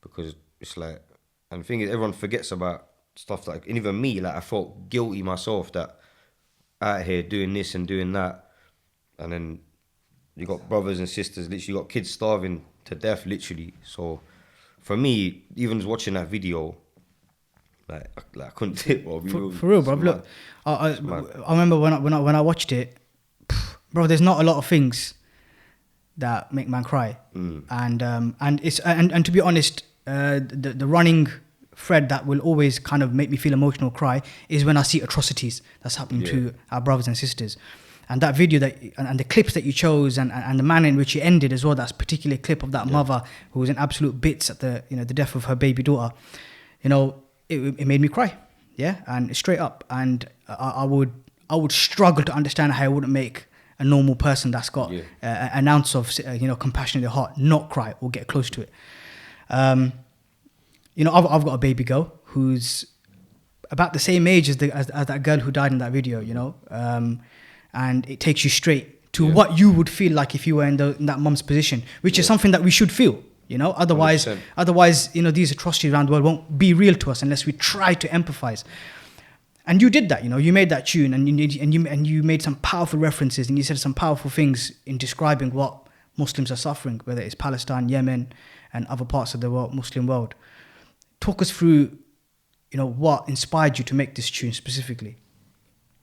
because it's like, and the thing is, everyone forgets about stuff like, and even me, like I felt guilty myself that out here doing this and doing that, and then. You got brothers and sisters, literally, you got kids starving to death, literally. So, for me, even just watching that video, like I couldn't take it. For real, bro. Look, I remember when I watched it, bro. There's not a lot of things that make man cry, and to be honest, the running thread that will always kind of make me feel emotional, cry, is when I see atrocities that's happening to our brothers and sisters. And that video and the clips that you chose and the manner in which you ended as well, that particular clip of that mother who was in absolute bits at the the death of her baby daughter, it made me cry, and straight up. And I would struggle to understand how I wouldn't make a normal person that's got an ounce of compassion in their heart not cry or get close to it. I've got a baby girl who's about the same age as that girl who died in that video, you know, and it takes you straight to what you would feel like if you were in that mum's position, which is something that we should feel, you know. Otherwise, 100%. you know, these atrocities around the world won't be real to us unless we try to empathize. And you did that, you know. You made that tune, and you made some powerful references, and you said some powerful things in describing what Muslims are suffering, whether it's Palestine, Yemen, and other parts of the Muslim world. Talk us through, you know, what inspired you to make this tune specifically.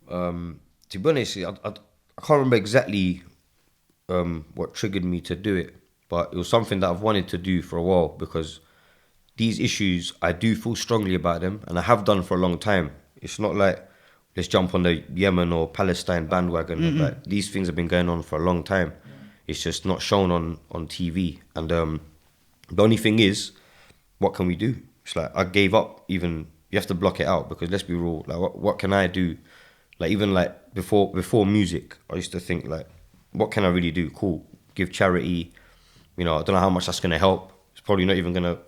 To be honest, I can't remember exactly what triggered me to do it, but it was something that I've wanted to do for a while, because these issues, I do feel strongly about them, and I have done for a long time. It's not like, let's jump on the Yemen or Palestine bandwagon. Like, these things have been going on for a long time. It's just not shown on TV. And the only thing is, what can we do? It's like, I gave up. Even, you have to block it out, because let's be real, like, what can I do? Like, even like before music, I used to think, like, what can I really do? Cool, give charity. You know, I don't know how much that's gonna help. It's probably not even gonna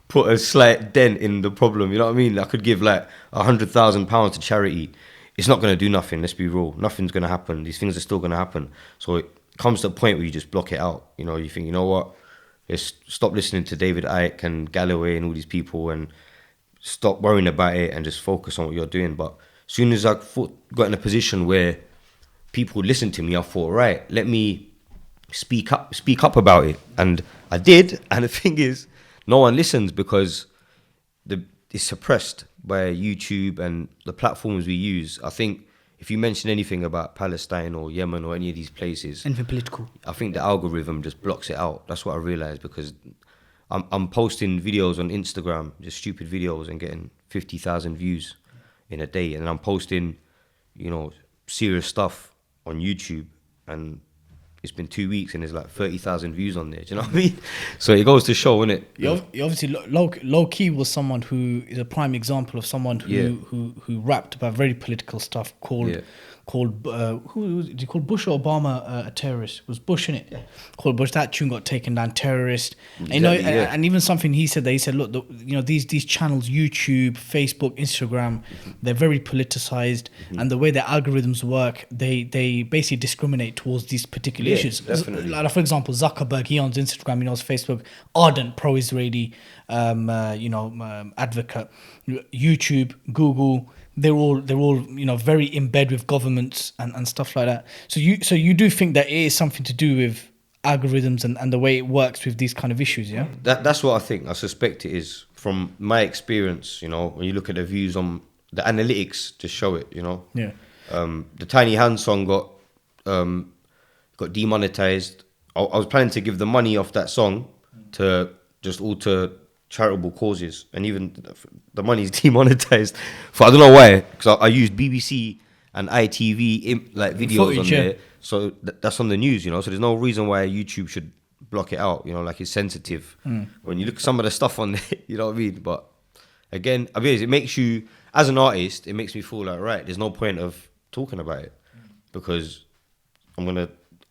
put a slight dent in the problem. You know what I mean? I could give like £100,000 to charity. It's not gonna do nothing. Let's be real. Nothing's gonna happen. These things are still gonna happen. So it comes to a point where you just block it out. You know, you think, you know what? Let's stop listening to David Icke and Galloway and all these people, and stop worrying about it and just focus on what you're doing. But as soon as I got in a position where people would listen to me, I thought, right, let me speak up about it. And I did. And the thing is, no one listens, because it's suppressed by YouTube and the platforms we use. I think if you mention anything about Palestine or Yemen or any of these places, Anything political. I think the algorithm just blocks it out. That's what I realized, because I'm posting videos on Instagram, just stupid videos, and getting 50,000 views in a day. And I'm posting, you know, serious stuff on YouTube, and it's been 2 weeks and there's like 30,000 views on there. Do you know what I mean? So it goes to show, innit? You obviously, low key was someone who is a prime example of someone who rapped about very political stuff, called who was it? Called Bush or Obama a terrorist? It was Bush, innit? Yeah. Called Bush. That tune got taken down, terrorist. Exactly, you know, yeah. and even something he said, look, you know, these channels, YouTube, Facebook, Instagram, they're very politicized, and the way their algorithms work, they basically discriminate towards these particular issues. Definitely. Like, for example, Zuckerberg, he owns Instagram, he owns Facebook, ardent pro-Israeli, advocate. YouTube, Google, they're all you know, very in bed with governments and stuff like that. So you do think that it is something to do with algorithms and the way it works with these kind of issues, yeah? That's what I think. I suspect it is, from my experience. You know, when you look at the views on the analytics, just show it. You know, Yeah. The Tiny Hand song got demonetized. I was planning to give the money off that song to charitable causes, and even the money's demonetized. For I don't know why, because I used BBC and ITV videos Footage, on there, so that's on the news, you know. So there's no reason why YouTube should block it out, you know, like it's sensitive. When you look at some of the stuff on there, you know what I mean. But again, I mean, it makes you, as an artist, it makes me feel like, right, there's no point of talking about it, because I'm gonna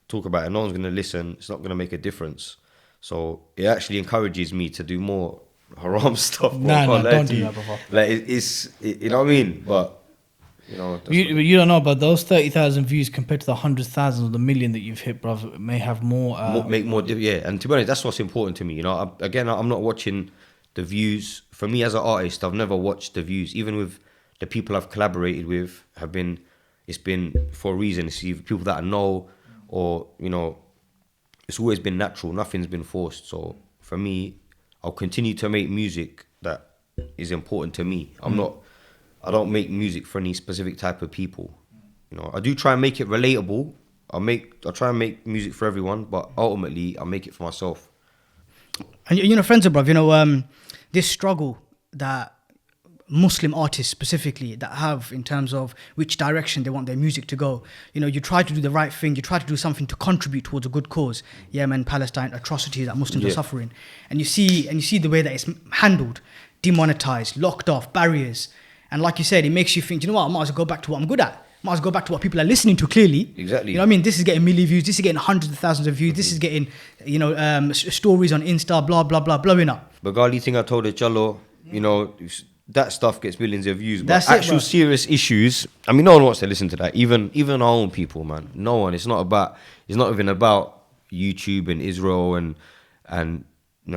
talk about it, no one's gonna listen, it's not gonna make a difference. So it actually encourages me to do more haram stuff. No, don't do that, brother. Like you know what I mean? But you know, You don't know, but those 30,000 views compared to the 100,000 or the million that you've hit, brother, may have more. Yeah. And to be honest, that's what's important to me. You know, I'm not watching the views. For me as an artist, I've never watched the views. Even with the people I've collaborated with, it's been for a reason. It's either people that I know, or you know, it's always been natural. Nothing's been forced. So for me, I'll continue to make music that is important to me. I don't make music for any specific type of people. You know, I do try and make it relatable. I try and make music for everyone, but ultimately I make it for myself. And you know, Frenzo, bruv, you know, this struggle that Muslim artists specifically that have in terms of which direction they want their music to go. You know, you try to do the right thing, you try to do something to contribute towards a good cause. Yemen, Palestine, atrocities that Muslims are suffering. And you see the way that it's handled, demonetized, locked off, barriers. And like you said, it makes you think, you know what, I might as well go back to what I'm good at. Might as well go back to what people are listening to clearly. Exactly. You know what I mean? This is getting million views, this is getting hundreds of thousands of views, this is getting, you know, stories on Insta, blah, blah, blah, blowing up. But Gali thing I told the Jallo, you know, that stuff gets millions of views. But That's it, actual bro. serious issues, I mean, no one wants to listen to that. Even our own people, man. No one. It's not even about YouTube and Israel and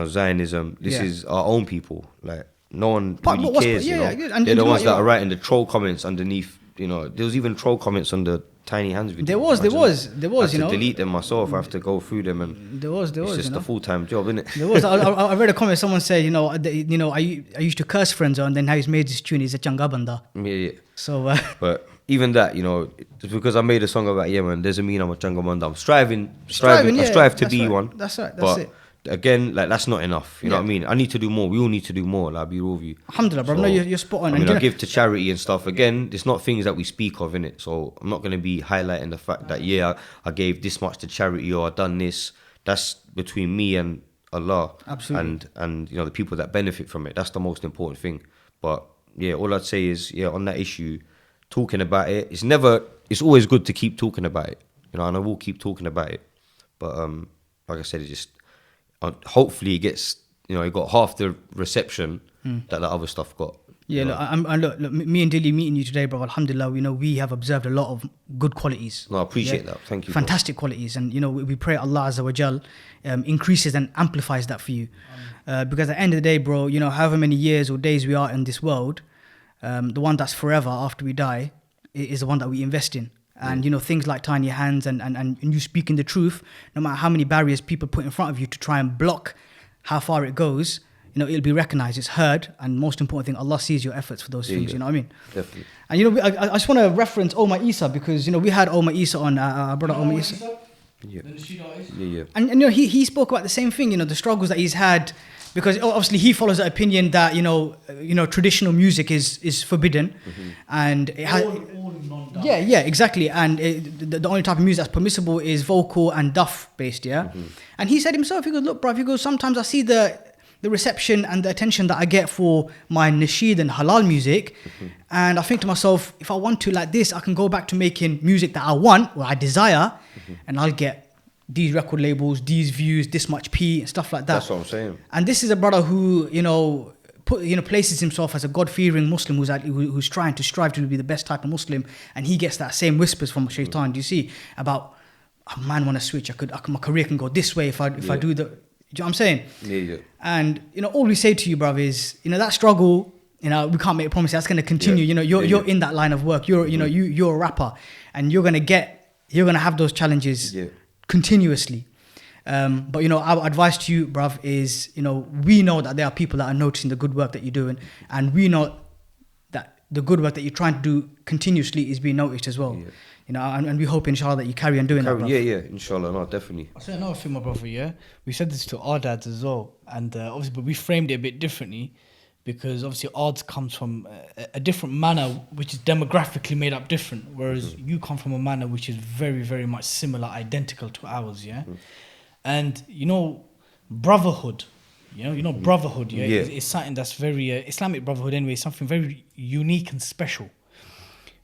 Zionism. This Yeah. is our own people. Like, no one But really what's- cares. yeah, You know, yeah, good. And they're you the know ones what, that yeah. are writing the troll comments underneath. You know, there was even troll comments on the Tiny Hands video. There was, Imagine that. I had you to know. delete them myself. I have to go through them, and There was, it's just you know. a full-time job, isn't it? There was. I read a comment. Someone said, I used to curse Frenzo, and then how he's made this tune is a changabanda. Yeah. So But even that, just because I made a song about Yemen doesn't mean I'm a Changamanda. I'm striving. yeah, I strive to that's be right. one. That's right. That's but it. again, like, that's not enough. You know Yeah. what I mean? I need to do more. We all need to do more. Like, I'll be real with you. Alhamdulillah, bro. No, you're spot on. I And mean, you I know- give to charity and stuff. Again, it's not things that we speak of, innit? So I'm not going to be highlighting the fact that, I gave this much to charity or I done this. That's between me and Allah. Absolutely. And the people that benefit from it. That's the most important thing. But yeah, all I'd say is, on that issue, talking about it, it's always good to keep talking about it. And I will keep talking about it. But like I said, it just, hopefully it gets, it got half the reception that the other stuff got. Yeah, look, me and Dilly meeting you today, bro. Alhamdulillah, we have observed a lot of good qualities. No, I appreciate that. Thank you. Fantastic qualities, and we pray Allah Azza wa Jal increases and amplifies that for you, because at the end of the day, bro, however many years or days we are in this world, the one that's forever after we die is the one that we invest in. And things like Tiny Hands and you speaking the truth, no matter how many barriers people put in front of you to try and block how far it goes, it'll be recognized, it's heard, and most important thing, Allah sees your efforts for those things. Yeah. You know what I mean? Definitely. And I just want to reference Omar Isa, because we had Omar Isa on, our brother Omar Isa. Yeah. Yeah. And he spoke about the same thing, the struggles that he's had, because obviously he follows the opinion that traditional music is forbidden, and it has yeah, exactly, and the only type of music that's permissible is vocal and duff based, and he said himself, he goes, look, bro, sometimes I see the reception and the attention that I get for my nasheed and halal music, and I think to myself, if I want to like this, I can go back to making music that I want or I desire, and I'll get these record labels, these views, this much P and stuff like that. That's what I'm saying. And this is a brother who places himself as a God-fearing Muslim who's trying to strive to be the best type of Muslim, and he gets that same whispers from Shaitan. Do you see about, oh, man, want to switch? My career can go this way if I do the. Do you know what I'm saying? Yeah. And all we say to you, bruv, is that struggle. We can't make promises. That's going to continue. Yeah. You're in that line of work. You're you're a rapper, and you're gonna have those challenges continuously. But our advice to you, bruv, is we know that there are people that are noticing the good work that you're doing, and we know that the good work that you're trying to do continuously is being noticed as well. And we hope, inshallah, that you carry on doing that, bruv. Yeah, inshallah, no, definitely. I'll say another thing, my brother, we said this to our dads as well, and obviously, but we framed it a bit differently, because obviously odds comes from a different manner, which is demographically made up different, whereas you come from a manner which is very, very much similar, identical to ours, and brotherhood, brotherhood, is something that's very Islamic brotherhood anyway, something very unique and special.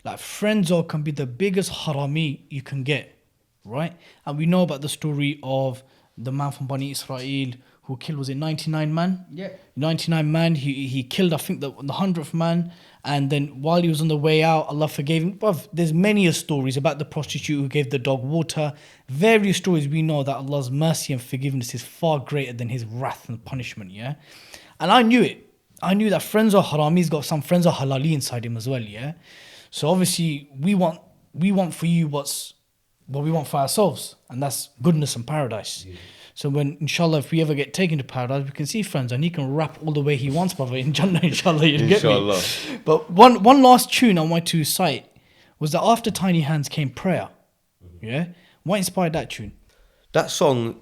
Like, Frenzo can be the biggest harami you can get, right? And we know about the story of the man from Bani Israel who killed, was it 99 man? Yeah. 99 man, he killed, I think, the 100th man, and then while he was on the way out, Allah forgave him. Bruv, there's many stories about the prostitute who gave the dog water. Various stories we know that Allah's mercy and forgiveness is far greater than his wrath and punishment, And I knew it. I knew that Frenzo Harami's got some Frenzo Halali inside him as well, So obviously we want for you what we want for ourselves, and that's goodness and paradise. So when, inshallah, if we ever get taken to paradise, we can see Frenzo, and he can rap all the way he wants, brother, in Jannah, inshallah, you get me. But one last tune I want to cite was that after Tiny Hands came prayer. What inspired that tune? That song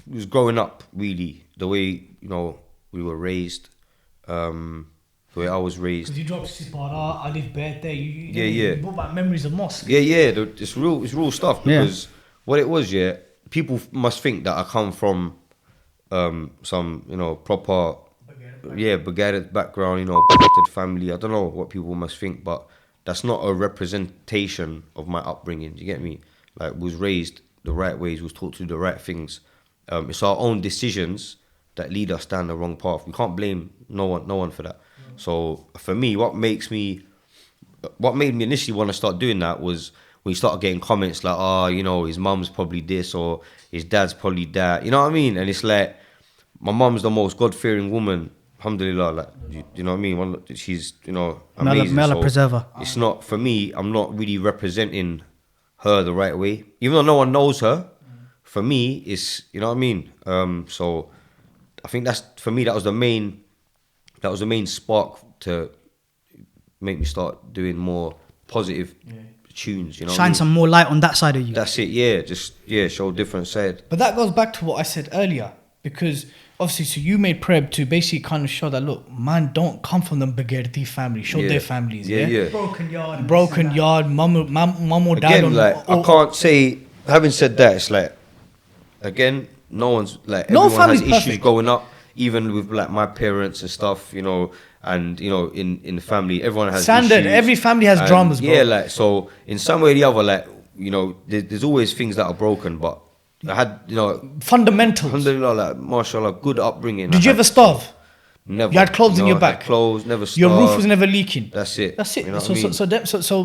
was growing up, really, the way, we were raised, the way I was raised. Because you dropped Sipara, I live birthday, Yeah. you brought back memories of mosque. Yeah, it's real stuff, because what it was, people must think that I come from some, proper, Baghdad background, protected family. I don't know what people must think, but that's not a representation of my upbringing. Do you get me? Like, was raised the right ways, was taught to do the right things. It's our own decisions that lead us down the wrong path. We can't blame no one for that. So for me, what made me initially want to start doing that was when you start getting comments like, oh, you know, his mum's probably this or his dad's probably that. You know what I mean? And it's like, my mum's the most God-fearing woman, alhamdulillah. Like, you know what I mean? She's, you know, amazing. May Allah preserve her. It's not, for me, I'm not really representing her the right way. Even though no one knows her, for me, it's, you know what I mean? So I think for me, that was the main spark to make me start doing more positive tunes, you know. Shine some more light on that side of you. That's it, yeah. Just show a different side. But that goes back to what I said earlier, because obviously, so you made Preb to basically kind of show that, look, man, don't come from the Bagherdi family. Show their families, yeah. Broken yard, mum or dad. Again, like, I can't say. Having said that, it's like, again, no one's like, No everyone has family's issues perfect. going up, even with like my parents and stuff, you know. And you know, in the family, everyone has Standard. issues. Every family has And, dramas, bro. Yeah, like, so in some way or the other, like, you know, there's always things that are broken, but I had, you know, Fundamentals. alhamdulillah, like, mashallah, good upbringing. Did you ever starve? Never. You had clothes in your I had back. clothes, never Your roof starved. was never leaking. That's it. That's it. You know what I mean? So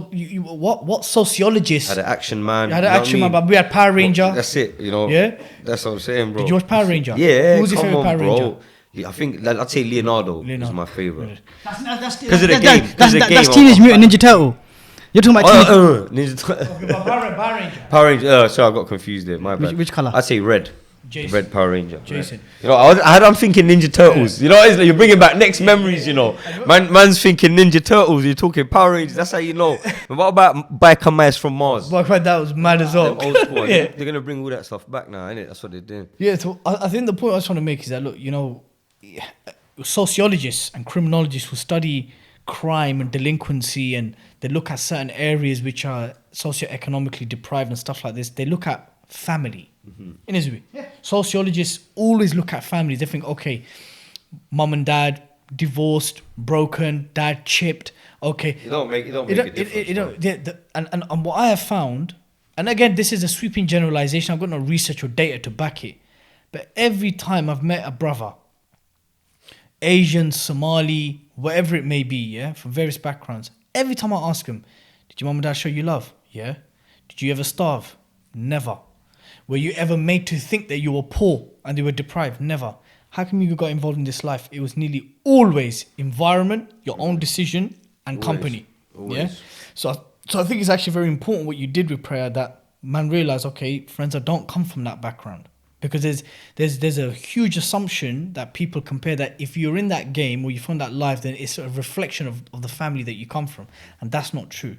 what sociologists? Had an action man. You had you an know what action I man, mean? but we had Power Ranger. That's it, you know. Yeah? That's what I'm saying, bro. Did you watch Power Ranger? Yeah. Who was your come favorite on, Power bro. Ranger? Yeah, I think I'd say Leonardo is my favorite. That's 'Cause of the game, 'cause of the That's game, Teenage I'm- Mutant Ninja Turtle. You're talking about Teenage... Ninja Power Ranger. Power Ranger. Sorry, I got confused there. My bad. Which colour? I'd say red. Jason. Red Power Ranger. Jason. You know, I'm thinking Ninja Turtles. You know, it's like you're bringing back next memories. You know, man's thinking Ninja Turtles. You're talking Power Rangers. That's how you know. But what about Biker Mice from Mars? Boy, that was mad as well. Them old school. Yeah. They're gonna bring all that stuff back now, innit? That's what they're doing. Yeah, so I think the point I was trying to make is that, look, you know, sociologists and criminologists who study crime and delinquency, and they look at certain areas which are socioeconomically deprived and stuff like this, they look at family. In Israel, sociologists always look at families. They think, okay, mum and dad divorced, broken, dad chipped. Okay, It don't make a difference. and what I have found, and again, this is a sweeping generalization. I've got no research or data to back it, but every time I've met a brother, Asian, Somali, whatever it may be, yeah, from various backgrounds, every time I ask them, did your mum and dad show you love? Yeah. Did you ever starve? Never. Were you ever made to think that you were poor and you were deprived? Never. How come you got involved in this life? It was nearly always environment, your own decision, and company. Always. Yeah. So I think it's actually very important what you did with prayer, that man realized, okay, friends, I don't come from that background. Because there's a huge assumption that people compare that if you're in that game or you find that life, then it's a reflection of the family that you come from. And that's not true.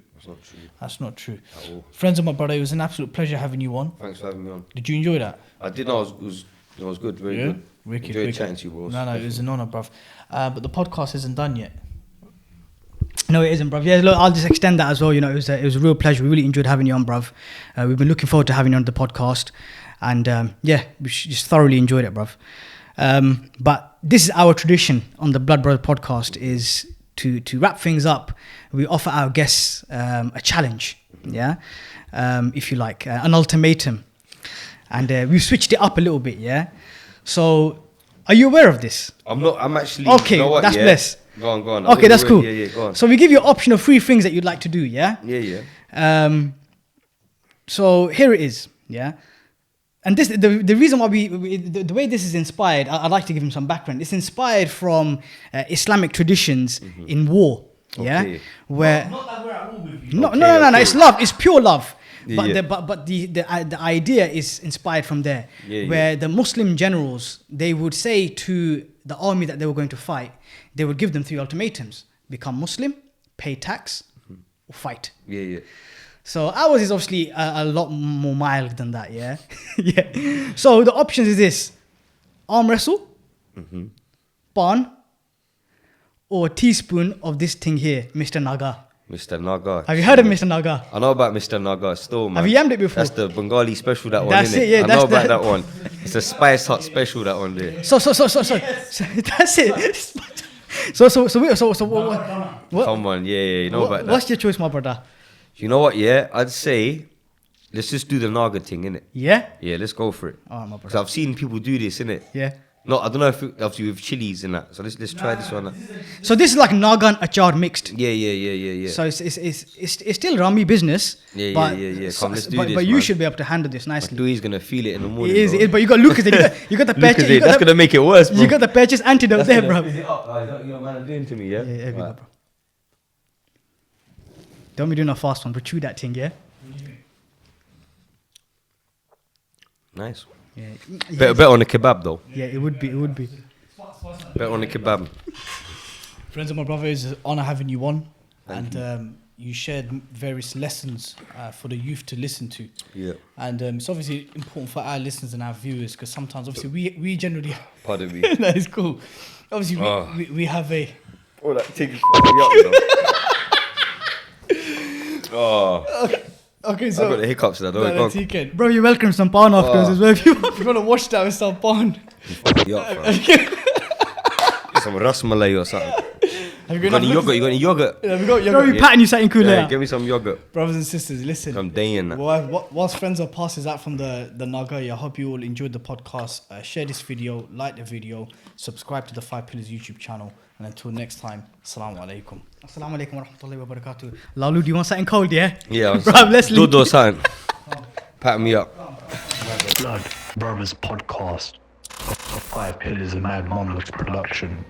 That's not true. At all. Friends of my brother, it was an absolute pleasure having you on. Thanks for having me on. Did you enjoy that? I did know it was good, very good. Enjoyed chatting to you, bro. No, it was an honor, bruv. But the podcast isn't done yet. No, it isn't, bruv. Yeah, look, I'll just extend that as well. You know, it was a real pleasure. We really enjoyed having you on, bruv. We've been looking forward to having you on the podcast. And yeah, we just thoroughly enjoyed it, bruv. But this is our tradition on the Blood Brother podcast, is to wrap things up. We offer our guests a challenge, yeah, if you like, an ultimatum. And we've switched it up a little bit, yeah. So, are you aware of this? I'm not. I'm actually. Okay, you know what, that's yeah? blessed. Go on. Okay, that's cool. Yeah, go on. So we give you an option of 3 things that you'd like to do, yeah? Yeah. So here it is, yeah? And this the reason why the way this is inspired, I'd like to give him some background. It's inspired from Islamic traditions in war, yeah? Okay. Where Not that we're at war with you. no, Okay. it's love, it's pure love. But Yeah. the idea is inspired from there, where the Muslim generals, they would say to the army that they were going to fight, they would give them 3 ultimatums: become Muslim, pay tax, or fight. Yeah. So ours is obviously a lot more mild than that, yeah? Yeah. So the options is this: arm wrestle, barn, or a teaspoon of this thing here, Mr. Naga. Mr. Naga. Have you heard of Mr. Naga? I know about Mr. Naga still, man. Have you yammed it before? That's the Bengali special, that one, That's innit? it, yeah, I that's know about the- that one. It's a Spice Hut special, that one there. So that's it. So what? Come on, yeah, you know about that. What's your choice, my brother? You know what, yeah? I'd say, let's just do the Naga thing, innit? Yeah? Yeah, let's go for it. Oh, my Because brother. I've seen people do this, innit? Yeah. No, I don't know if obviously with chilies in that. So let's try this one. So this is like naga and achar mixed. Yeah. So it's still Rami business. Yeah. Come, let's do but this, but you man. should be able to handle this nicely. Dewey's gonna feel it in the morning. It bro. is, but you got Lucas. You got the purchase. Lucas, that's gonna make it worse, bro. You got the purchase antidote there, bro. Is it up? Oh, is that what your man doing to me? Yeah. Yeah, here we go, Right. bro. Don't be doing a fast one, but chew that thing, yeah. Nice. Yeah. Better on the kebab though. Yeah, it would be. Better on the kebab. Friends of my brother, it's an honor having you on, and you shared various lessons for the youth to listen to. Yeah. And it's obviously important for our listeners and our viewers because sometimes, obviously, we generally. Pardon me. That is cool. Obviously, we have a. Oh, that thing fucked me up, you know. Oh. Okay, so. I've got the hiccups now. Don't go. TK. Bro, you're welcome some pan afterwards as well. If you want. We're gonna watch that with some pan. Some rasmalai or something. Have You got any yogurt? You got any yogurt? Yeah, we got Bro, yogurt. we patting you something cool Yeah, there. give me some yogurt. Brothers and sisters, listen. I'm dying. Whilst Frenzo passes out from the Naga, I hope you all enjoyed the podcast. Share this video, like the video, subscribe to the 5 Pillars YouTube channel, and until next time, Assalamu alaikum. Assalamu alaikum wa rahmatullahi wa barakatuh. Lalu, do you want something cold, yeah? Yeah, Bro, let's leave. Dodo sign. Pat me up. Blood Brothers Podcast. 5 Pillars of Mad Monolith Production.